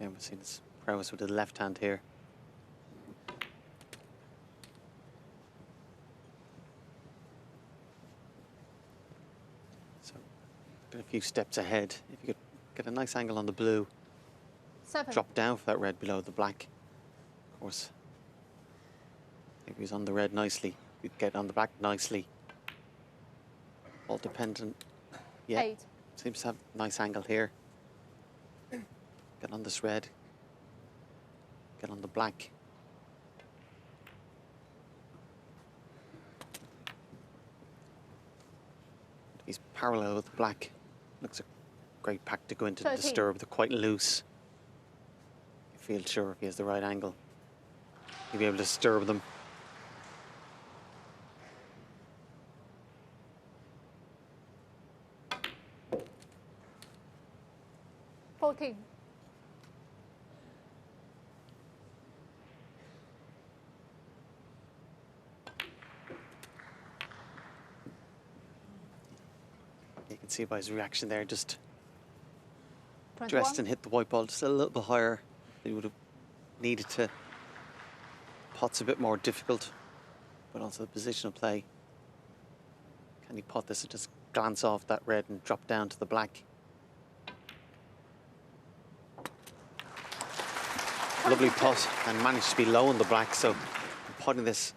Yeah, we've seen his prowess with the left hand here. So, get a few steps ahead. If you could get a nice angle on the blue, 7. drop down for that red below the black. Of course, if he's on the red nicely, you'd get on the black nicely. All dependent. Yeah, 8. seems to have a nice angle here. Get on this red. Get on the black. He's parallel with the black. Looks a great pack to go into 13. the disturb. They're quite loose. You feel sure if he has the right angle, he'll be able to disturb them. Fourteen. You can see by his reaction there, just 21. dressed and hit the white ball just a little bit higher. He would have needed to. Pot's a bit more difficult, but also the position of play. Can he pot this and just glance off that red and drop down to the black? Lovely pot, and managed to be low on the black, so potting this,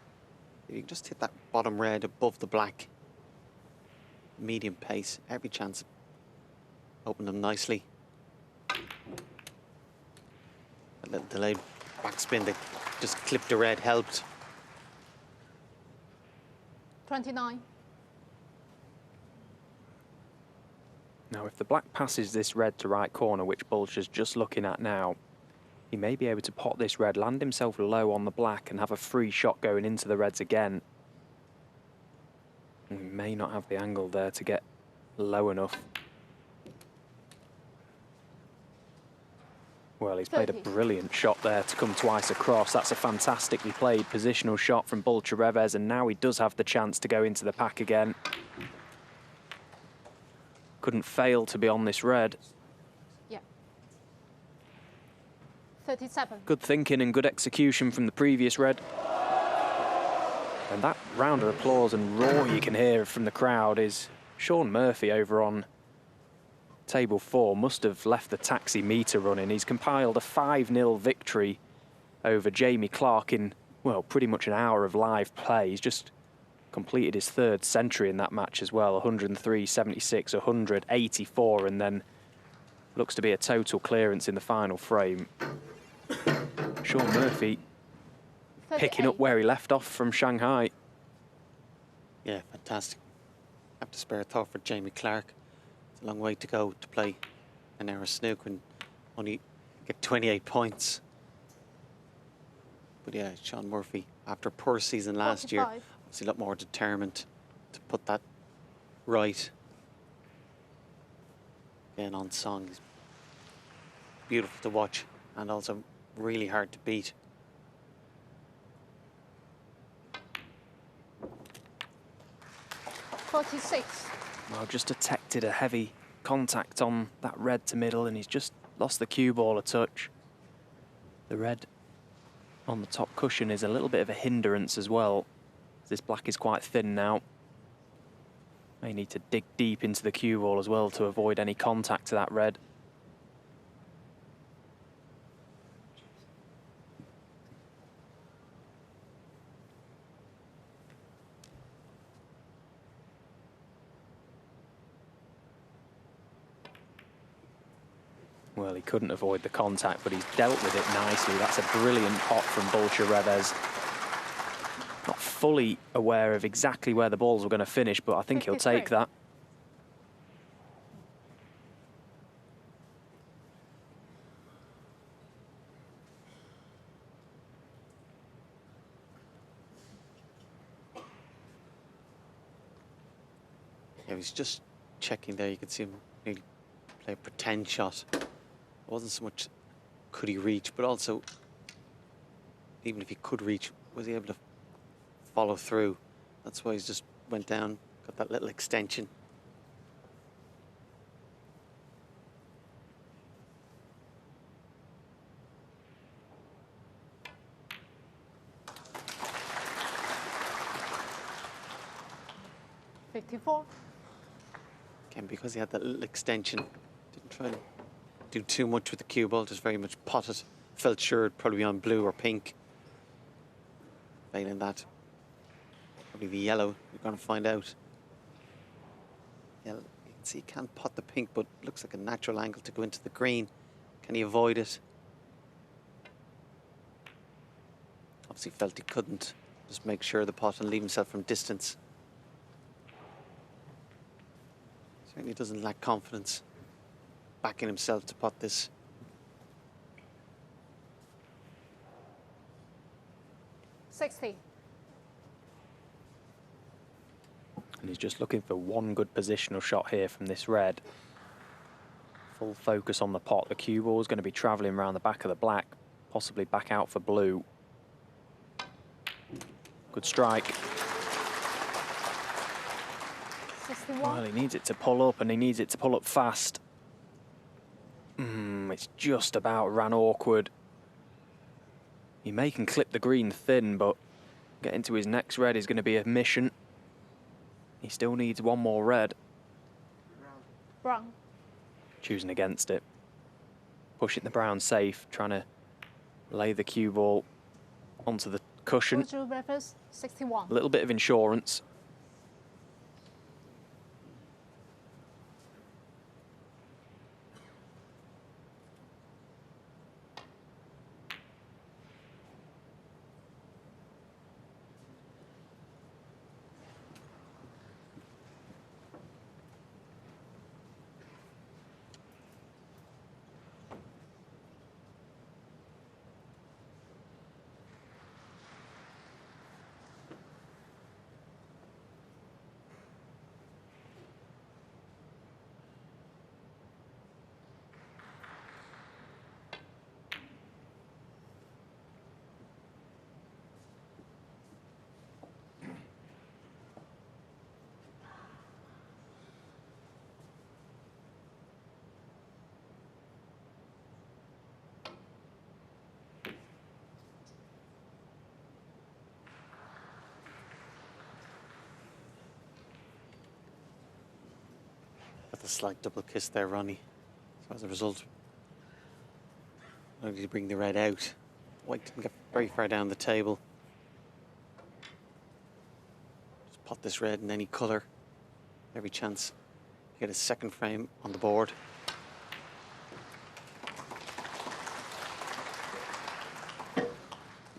if you can just hit that bottom red above the black, medium pace, every chance open them nicely. A little delayed backspin that just clipped the red helped. 29. Now, if the black passes this red to right corner, which Bulcsu's just looking at now, he may be able to pot this red, land himself low on the black and have a free shot going into the reds again. And he may not have the angle there to get low enough. Well, he's played a 30. brilliant shot there to come twice across. That's a fantastically played positional shot from Bulcsu Revesz, and now he does have the chance to go into the pack again. Couldn't fail to be on this red. Yeah. 37. Good thinking and good execution from the previous red. And that round of applause and roar you can hear from the crowd is Xi'an Murphy over on table 4 must have left the taxi meter running. He's compiled a 5-0 victory over Jamie Clark in, well, pretty much an hour of live play. He's just completed his 3rd century in that match as well. 103, 76, 100, 84, and then looks to be a total clearance in the final frame. Xi'an Murphy 38. picking up where he left off from Shanghai. Yeah, fantastic. Have to spare a thought for Jamie Clark. It's a long way to go to play an hour of snooker and only get 28 points. But yeah, Xi'an Murphy, after a poor season last year, 45. obviously a lot more determined to put that right. Again, on song, he's beautiful to watch and also really hard to beat. Well, just detected a heavy contact on that red to middle, and he's just lost the cue ball a touch. The red on the top cushion is a little bit of a hindrance as well. This black is quite thin now. May need to dig deep into the cue ball as well to avoid any contact to that red. Well, he couldn't avoid the contact, but he's dealt with it nicely. That's a brilliant pot from Bulcsu Revesz. Not fully aware of exactly where the balls were going to finish, but I think he'll take 53. that. Yeah, he's just checking there. You can see him nearly play a pretend shot. It wasn't so much could he reach, but also, even if he could reach, was he able to follow through? That's why he's just went down, got that little extension. Again, because he had that little extension, didn't try to do too much with the cue ball, just very much potted. Felt sure it'd probably be on blue or pink. Failing that, probably the yellow. We're going to find out. Yeah, you can see he can't pot the pink, but looks like a natural angle to go into the green. Can he avoid it? Obviously felt he couldn't. Just make sure of the pot and leave himself from distance. Certainly doesn't lack confidence backing himself to pot this. $60. And he's just looking for one good positional shot here from this red. Full focus on the pot. The cue ball is going to be travelling around the back of the black, possibly back out for blue. Good strike. 61. Well, he needs it to pull up, and he needs it to pull up fast. It's just about ran awkward. He may can clip the green thin, but getting to his next red is going to be a mission. He still needs one more red. Brown. Choosing against it. Pushing the brown safe, trying to lay the cue ball onto the cushion. Bulcsu Revesz, 61. A little bit of insurance. Got the slight double kiss there, Ronnie. So as a result, not only did he bring the red out, white didn't get very far down the table. Just pot this red in any colour. Every chance to get a second frame on the board. And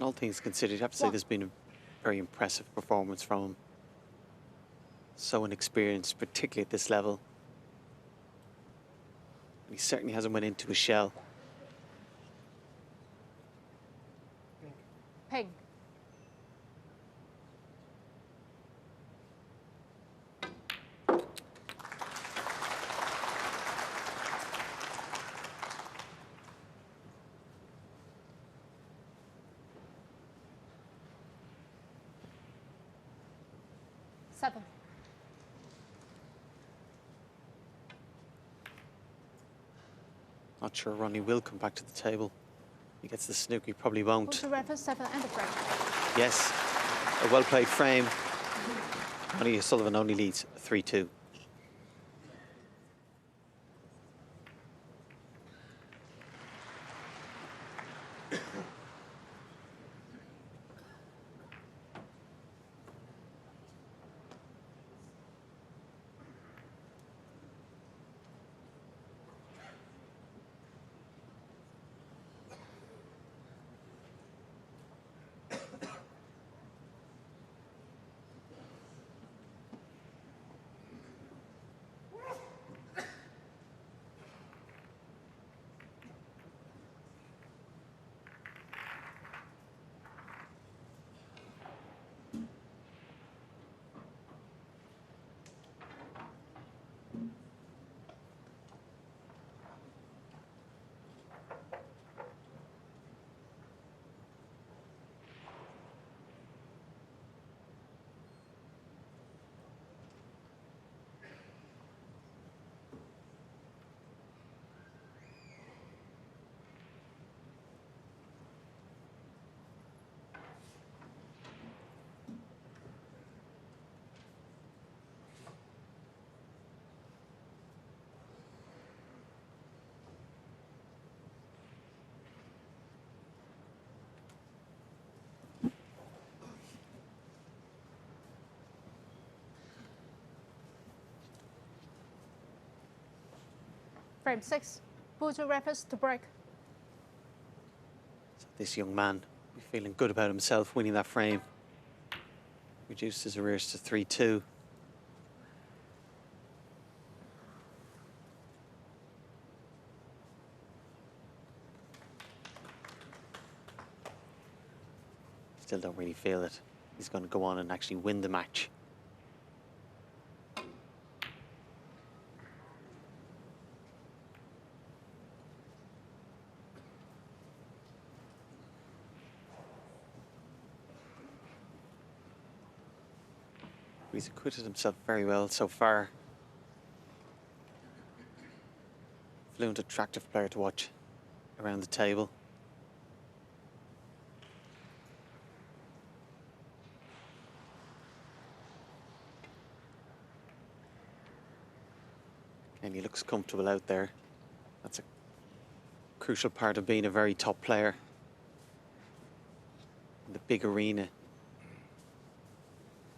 all things considered, you have to say this has been a very impressive performance from him. So inexperienced, particularly at this level. And he certainly hasn't went into a shell. Pink. Seven. Not sure Ronnie will come back to the table. He gets the snooker, he probably won't. Bulcsu Revesz, 7 and a frame. Yes, a well-played frame. Ronnie Sullivan only leads 3-2. Frame 6. Bulcsu Revesz to break. So this young man be feeling good about himself, winning that frame. Reduced his arrears to 3-2. Still don't really feel it. He's going to go on and actually win the match. He's acquitted himself very well so far. Fluent, attractive player to watch around the table. And he looks comfortable out there. That's a crucial part of being a very top player in the big arena.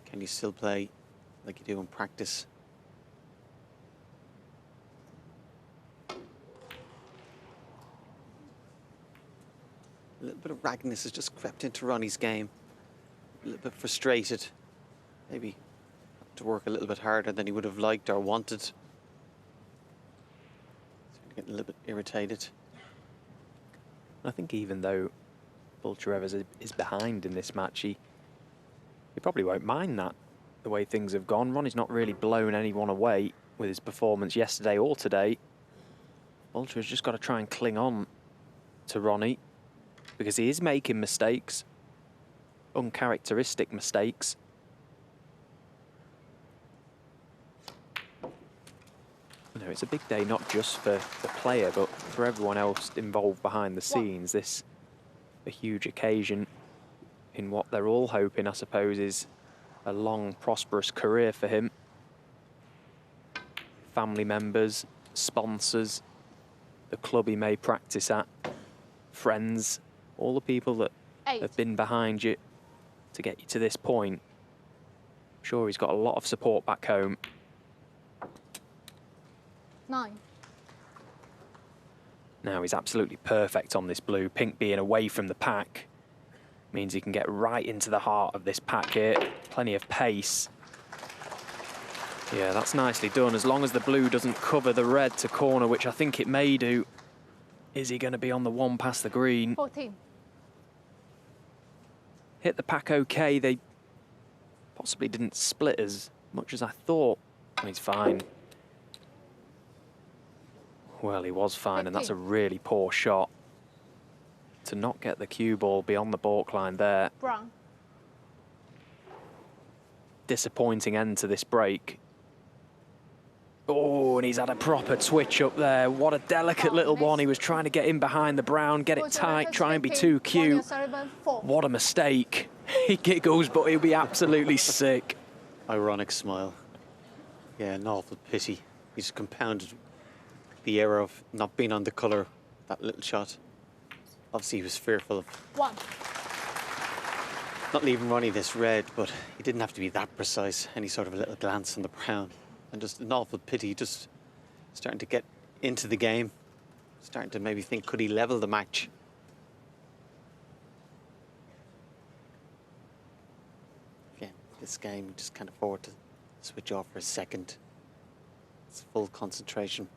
Can you still play like you do in practice? A little bit of raggedness has just crept into Ronnie's game. A little bit frustrated. Maybe have to work a little bit harder than he would have liked or wanted. So getting a little bit irritated. I think even though Bulcsu Revesz is behind in this match, he probably won't mind that, the way things have gone. Ronnie's not really blown anyone away with his performance yesterday or today. Bulcsu has just got to try and cling on to Ronnie, because he is making mistakes, uncharacteristic mistakes. You know, it's a big day not just for the player, but for everyone else involved behind the scenes. This a huge occasion in what they're all hoping, I suppose, is a long, prosperous career for him. Family members, sponsors, the club he may practice at, friends, all the people that have been behind you to get you to this point. I'm sure he's got a lot of support back home. 9. Now he's absolutely perfect on this blue. Pink being away from the pack means he can get right into the heart of this pack here. Plenty of pace. Yeah, that's nicely done. As long as the blue doesn't cover the red to corner, which I think it may do. Is he going to be on the one past the green? 14. Hit the pack okay. They possibly didn't split as much as I thought. He's fine. Well, he was fine, and that's a really poor shot. To not get the cue ball beyond the baulk line there. Brown. Disappointing end to this break. Oh, and he's had a proper twitch up there. What a delicate little one. He was trying to get in behind the brown, get it tight, try and be too cute. What a mistake. He giggles, but he'll be absolutely sick. Ironic smile. Yeah, an awful pity. He's compounded the error of not being on the colour, that little shot. Obviously, he was fearful of 1. not leaving Ronnie this red, but he didn't have to be that precise. Any sort of a little glance on the brown. And just an awful pity, just starting to get into the game. Starting to maybe think, could he level the match? Again, this game, you just can't afford to switch off for a second. It's full concentration.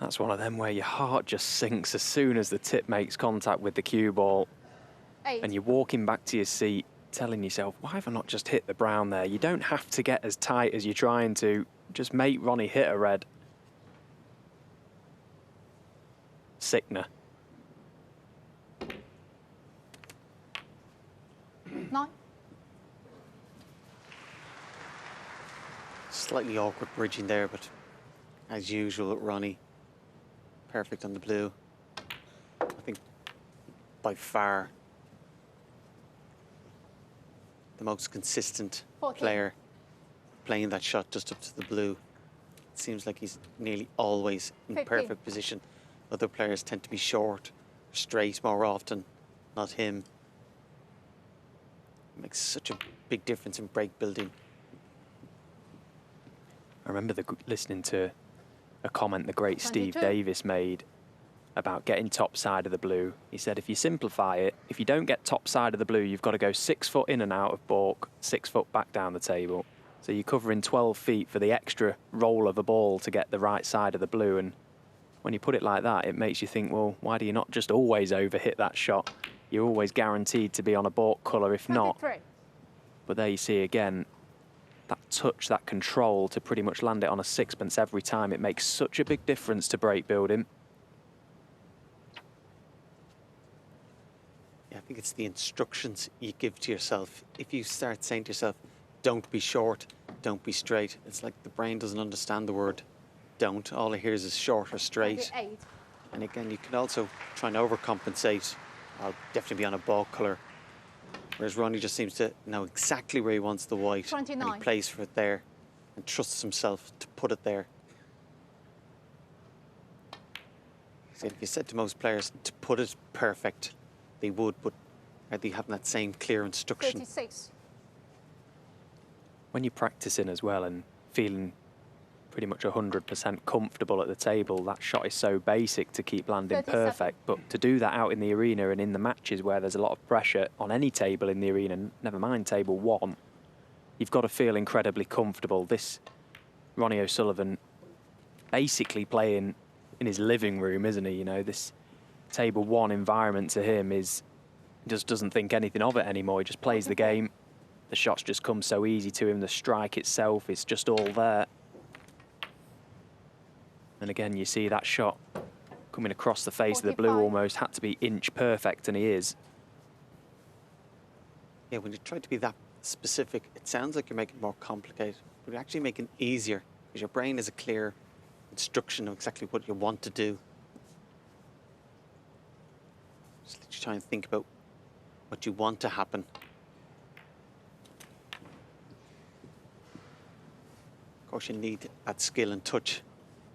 That's one of them where your heart just sinks as soon as the tip makes contact with the cue ball. 8. And you're walking back to your seat, telling yourself, why have I not just hit the brown there? You don't have to get as tight as you're trying to. Just make Ronnie hit a red. Sickener. 9. Slightly awkward bridging there, but as usual with Ronnie, perfect on the blue. I think by far the most consistent 14. player playing that shot just up to the blue. It seems like he's nearly always in 15. perfect position. Other players tend to be short, straight more often, not him. Makes such a big difference in break building. I remember listening to a comment the great Steve 22. Davis made about getting top side of the blue. He said, if you simplify it, if you don't get top side of the blue, you've got to go 6 foot in and out of baulk, 6 foot back down the table. So you're covering 12 feet for the extra roll of a ball to get the right side of the blue. And when you put it like that, it makes you think, well, why do you not just always overhit that shot? You're always guaranteed to be on a baulk colour if not. 23. But there you see again, that touch, that control to pretty much land it on a sixpence every time. It makes such a big difference to break building. Yeah, I think it's the instructions you give to yourself. If you start saying to yourself, don't be short, don't be straight, it's like the brain doesn't understand the word don't. All it hears is short or straight. 28. And again, you can also try and overcompensate. I'll definitely be on a ball colour. Whereas Ronnie just seems to know exactly where he wants the white. And 29. he plays for it there and trusts himself to put it there. So if you said to most players to put it perfect, they would, but are they having that same clear instruction? 36. When you're practicing as well and feeling pretty much 100% comfortable at the table, that shot is so basic to keep landing 37. perfect. But to do that out in the arena and in the matches where there's a lot of pressure on any table in the arena, never mind table one, you've got to feel incredibly comfortable. This Ronnie O'Sullivan basically playing in his living room, isn't he? You know, this table one environment to him is just doesn't think anything of it anymore. He just plays the game. The shots just come so easy to him. The strike itself is just all there. And again, you see that shot coming across the face of the blue 45. almost had to be inch perfect, and he is. Yeah, when you try to be that specific, it sounds like you're making it more complicated, but you're actually making it easier because your brain has a clear instruction of exactly what you want to do. Just let you try and think about what you want to happen. Of course, you need that skill and touch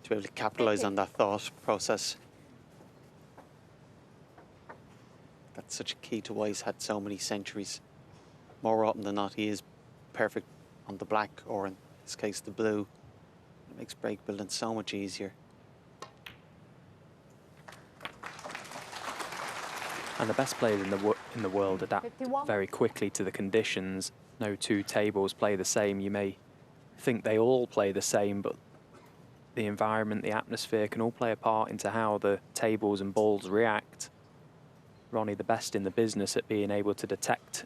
to be able to capitalise on that thought process. That's such a key to why he's had so many centuries. More often than not, he is perfect on the black, or in this case, the blue. It makes break building so much easier. And the best players in the world adapt 51. very quickly to the conditions. No two tables play the same. You may think they all play the same, but the environment, the atmosphere can all play a part into how the tables and balls react. Ronnie, the best in the business at being able to detect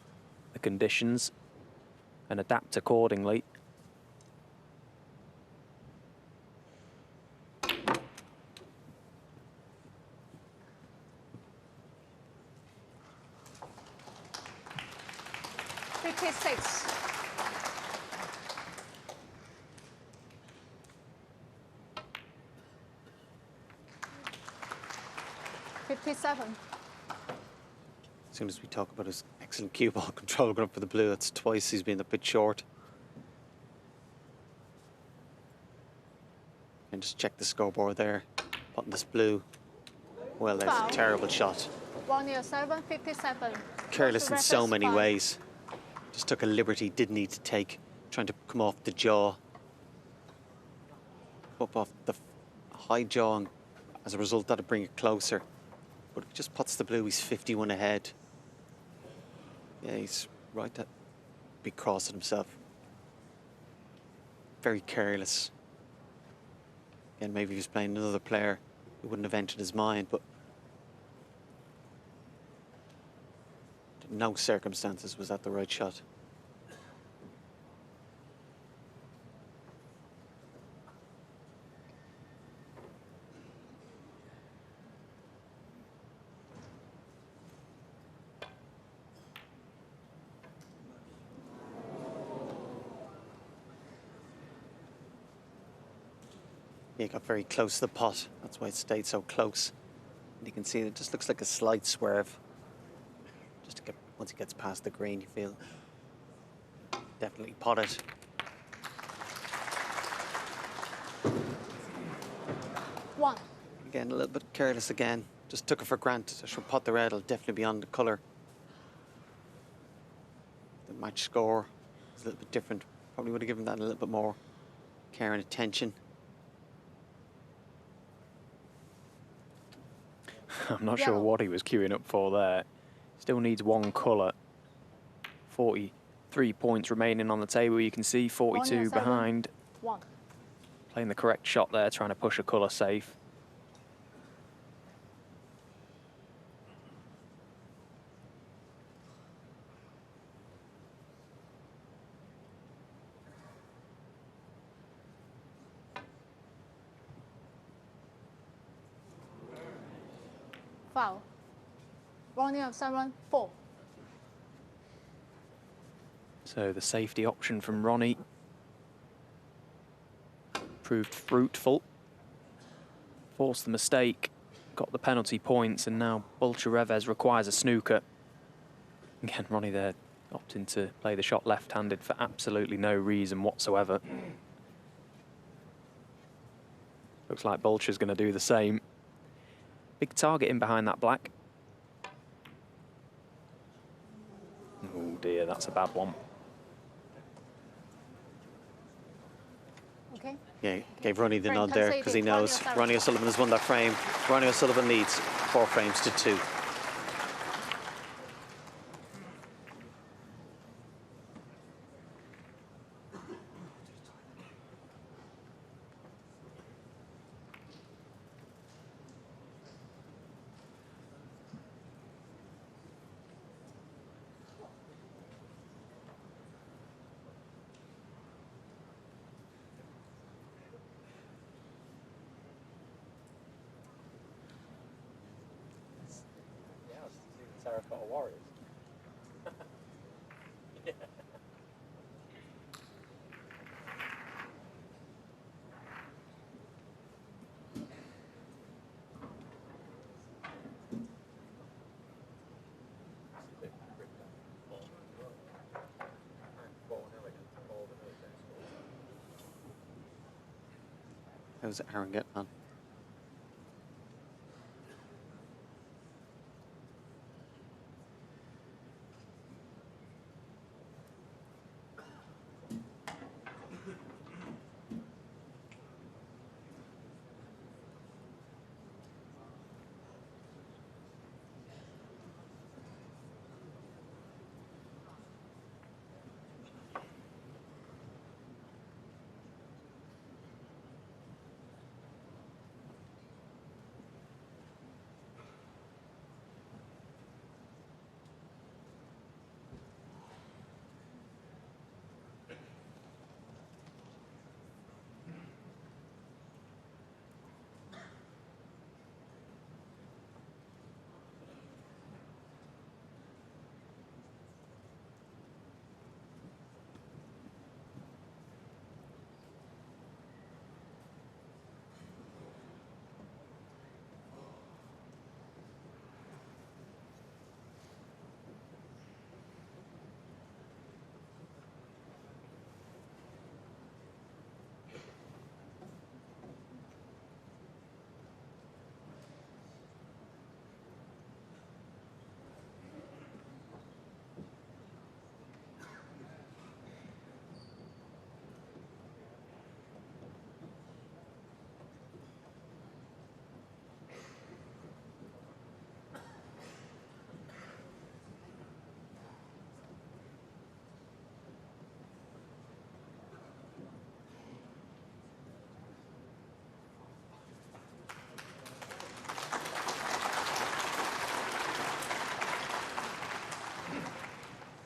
the conditions and adapt accordingly. Fifty-six. 57. As soon as we talk about his excellent cue ball control going up for the blue, that's twice he's been a bit short. And just check the scoreboard there. Putting this blue. Well, there's Foul. a terrible shot. Ronnie O'Sullivan, 57. Careless Bulcsu in so Revesz, many foul. ways. Just took a liberty, didn't need to take. Trying to come off the jaw. Up off the high jaw, and as a result, that'll bring it closer. But if he just puts the blue, he's 51 ahead. Yeah, he's right to be cross at himself. Very careless. Again, maybe if he was playing another player, it wouldn't have entered his mind, but in no circumstances was that the right shot. Yeah, got very close to the pot. That's why it stayed so close. And you can see it just looks like a slight swerve. Just to get, once it gets past the green, you feel definitely pot it. One. Again, a little bit careless again. Just took it for granted. I should pot the red. It'll definitely be on the colour. match score is a little bit different. Probably would have given that a little bit more care and attention. I'm not sure what he was queuing up for there. Still needs one colour. 43 points remaining on the table. You can see 42 behind. Playing the correct shot there, trying to push a colour safe. Foul. Ronnie of 7-4. So the safety option from Ronnie proved fruitful. Forced the mistake, got the penalty points, and now Bulcsu Revesz requires a snooker. Again, Ronnie there opting to play the shot left-handed for absolutely no reason whatsoever. Looks like Bulcsu's going to do the same. Big target in behind that black. Oh dear, that's a bad one. Okay. Yeah, gave Ronnie the Frame nod there because he conceded. knows Ronnie O'Sullivan has won that frame. Ronnie O'Sullivan leads 4 frames to 2. Terracotta Warriors. Yeah. How's Aaron getting on?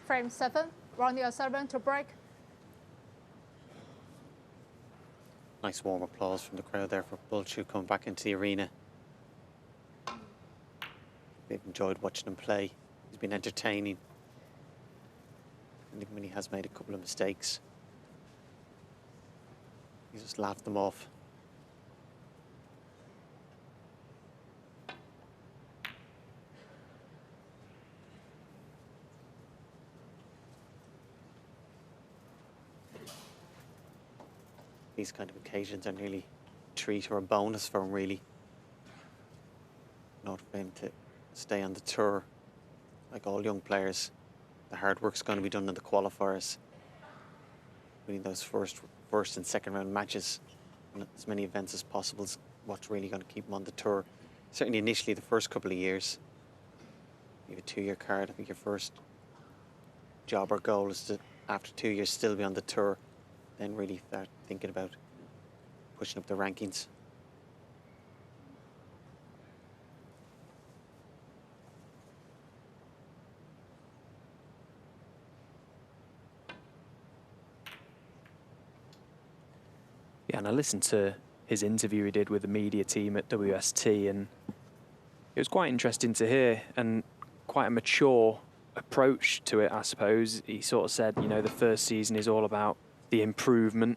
Frame 7. Ronnie O'Sullivan to break. Nice warm applause from the crowd there for Bulcsu coming back into the arena. They've enjoyed watching him play. He's been entertaining. And even when he has made a couple of mistakes, he just laughed them off. These kind of occasions are nearly a treat or a bonus for him, really. In order for him to stay on the tour, like all young players, the hard work's going to be done in the qualifiers. Winning those first and second round matches and as many events as possible is what's really going to keep him on the tour. Certainly initially the first couple of years. You have a 2-year card. I think your first job or goal is to, after 2 years, still be on the tour. Then really start thinking about pushing up the rankings. Yeah, and I listened to his interview he did with the media team at WST, and it was quite interesting to hear, and quite a mature approach to it, I suppose. He sort of said, you know, the first season is all about the improvement,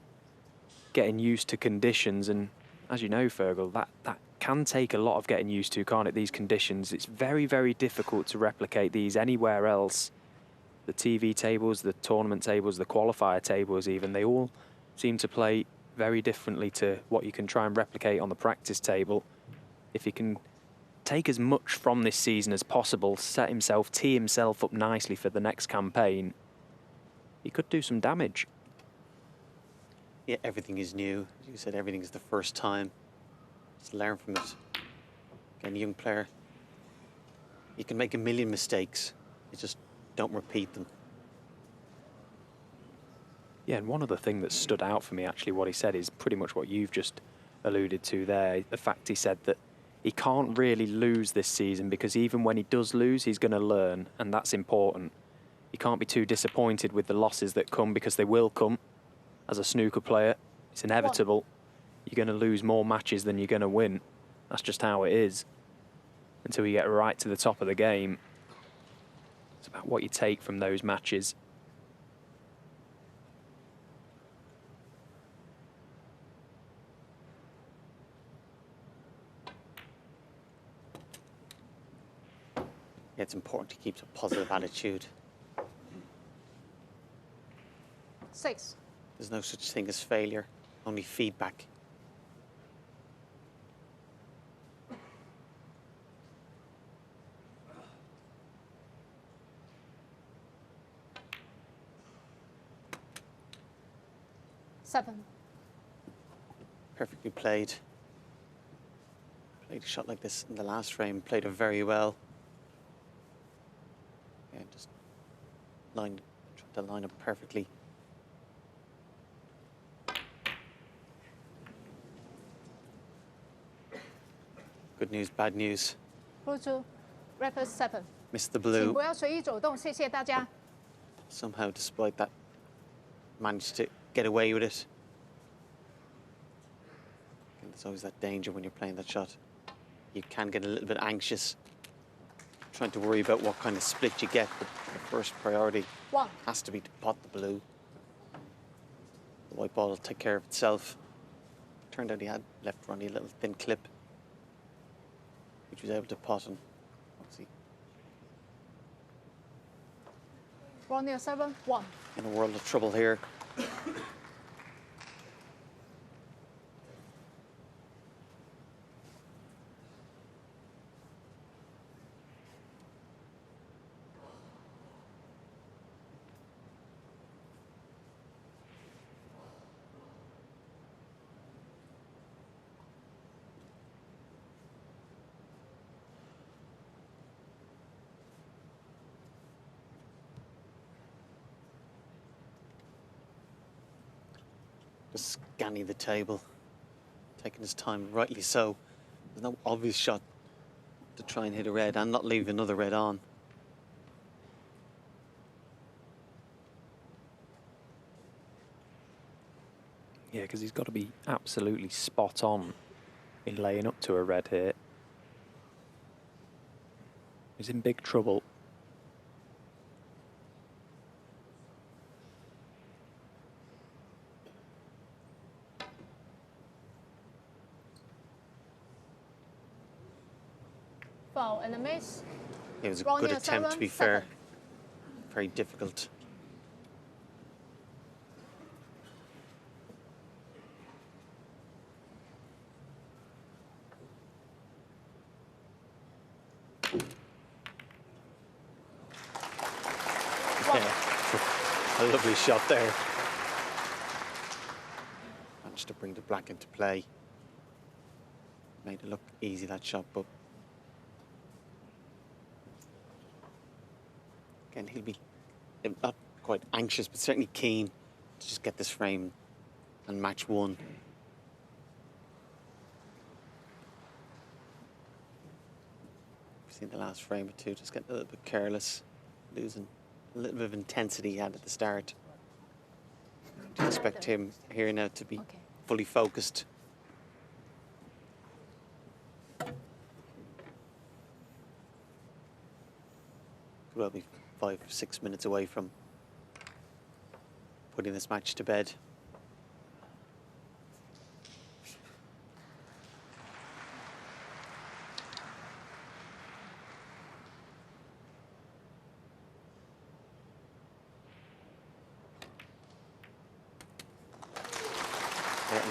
getting used to conditions, and as you know, Fergal, that can take a lot of getting used to, can't it, these conditions? It's very, very difficult to replicate these anywhere else. The TV tables, the tournament tables, the qualifier tables even, they all seem to play very differently to what you can try and replicate on the practice table. If he can take as much from this season as possible, tee himself up nicely for the next campaign, he could do some damage. Yeah, everything is new. As you said, everything is the first time. Just learn from it. Again, a young player, you can make a million mistakes. You just don't repeat them. Yeah, and one other thing that stood out for me, actually, what he said is pretty much what you've just alluded to there. The fact he said that he can't really lose this season because even when he does lose, he's going to learn, and that's important. You can't be too disappointed with the losses that come, because they will come. As a snooker player, it's inevitable. You're going to lose more matches than you're going to win. That's just how it is. Until you get right to the top of the game, it's about what you take from those matches. Yeah, it's important to keep a positive attitude. 6. There's no such thing as failure, only feedback. Seven. Perfectly played. Played a shot like this in the last frame, played it very well. Yeah, just tried to line up perfectly. Good news, bad news. Bulcsu Revesz 7. Missed the 请 blue. 不要随意走动，谢谢大家。 Somehow, despite that, managed to get away with it. And there's always that danger when you're playing that shot. You can get a little bit anxious, trying to worry about what kind of split you get, but the first priority 1. has to be to pot the blue. The white ball will take care of itself. Turned out he had left Ronnie a little thin clip, which was able to pot, and obviously Ronnie 7. 1. in a world of trouble here. Just scanning the table, taking his time, rightly so. There's no obvious shot to try and hit a red and not leave another red on. Yeah, because he's got to be absolutely spot on in laying up to a red here. He's in big trouble. Foul and a miss. It was a Ronnie good attempt, to be 7. fair. Very difficult. lovely shot there. Managed to bring the black into play. Made it look easy, that shot, but again, he'll be not quite anxious, but certainly keen to just get this frame and match one. We've seen the last frame or two just getting a little bit careless, losing a little bit of intensity he had at the start. I expect him here now to be fully focused. Could well be 5 or 6 minutes away from putting this match to bed.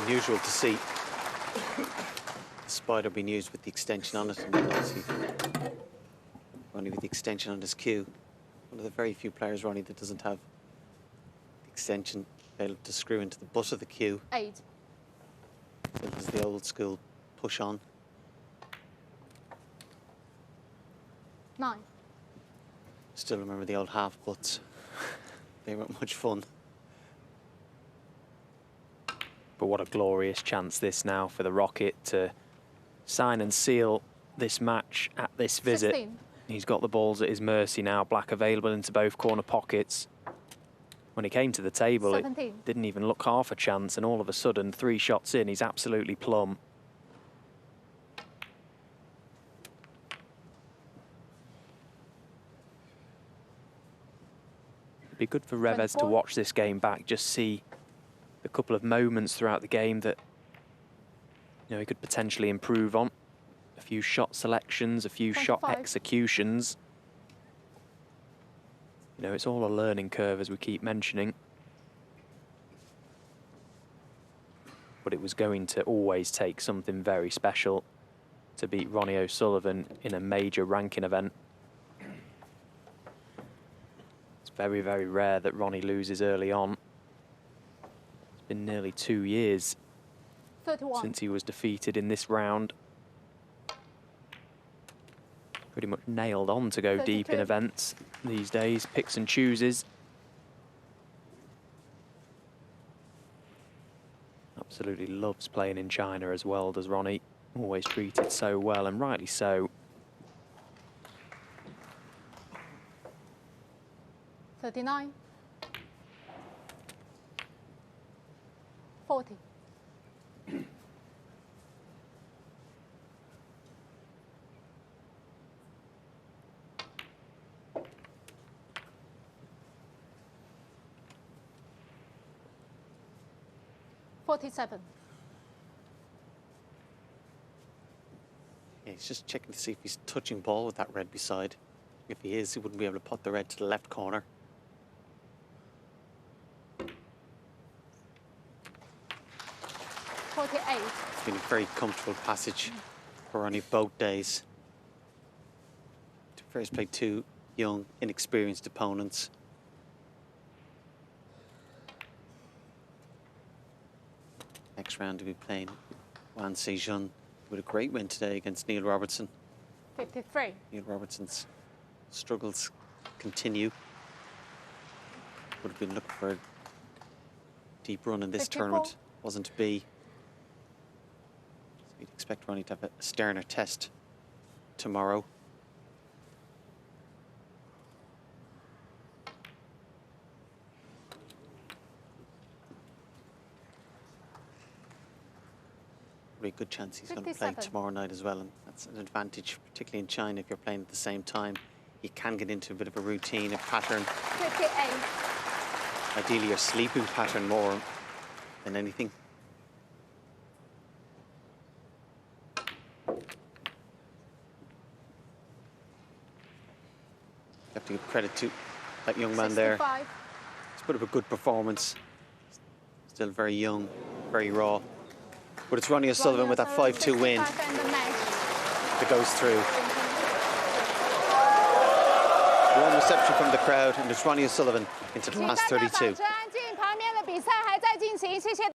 Unusual to see the spider being used with the extension on it, and obviously Ronnie with the extension on his cue. One of the very few players, Ronnie, that doesn't have the extension able to screw into the butt of the cue. 8. This is the old school push on. 9. Still remember the old half butts. They weren't much fun. But what a glorious chance this now for the Rocket to sign and seal this match at this visit. 16. He's got the balls at his mercy now, black available into both corner pockets. When he came to the table, 17. it didn't even look half a chance, and all of a sudden, 3 shots in, he's absolutely plumb. It'd be good for Revesz to 24. watch this game back, just see a couple of moments throughout the game that he could potentially improve on. A few shot selections, a few 25. shot executions. It's all a learning curve, as we keep mentioning. But it was going to always take something very special to beat Ronnie O'Sullivan in a major ranking event. It's very, very rare that Ronnie loses early on. It's been nearly 2 years 31. since he was defeated in this round. Pretty much nailed on to go deep in 32. events these days, picks and chooses. Absolutely loves playing in China as well, does Ronnie. Always treated so well, and rightly so. 39. 40. 47. Yeah, he's just checking to see if he's touching ball with that red beside. If he is, he wouldn't be able to put the red to the left corner. 48. It's been a very comfortable passage for Ronnie both days. To first play 2 young, inexperienced opponents. Next round we'll be playing Xi'an with a great win today against Neil Robertson. 53. Neil Robertson's struggles continue. Would have been looking for a deep run in this 54. tournament. Wasn't to be. So we'd expect Ronnie to have a sterner test tomorrow. Very good chance he's going to play 57. tomorrow night as well, and that's an advantage, particularly in China. If you're playing at the same time, you can get into a bit of a routine, a pattern. 58. Ideally, your sleeping pattern more than anything. You have to give credit to that young man there. 65. It's a bit of a good performance. Still very young, very raw. But it's Ronnie O'Sullivan with that 5-2 win that goes through. One was reception from the crowd, and it's Ronnie O'Sullivan into the last 32.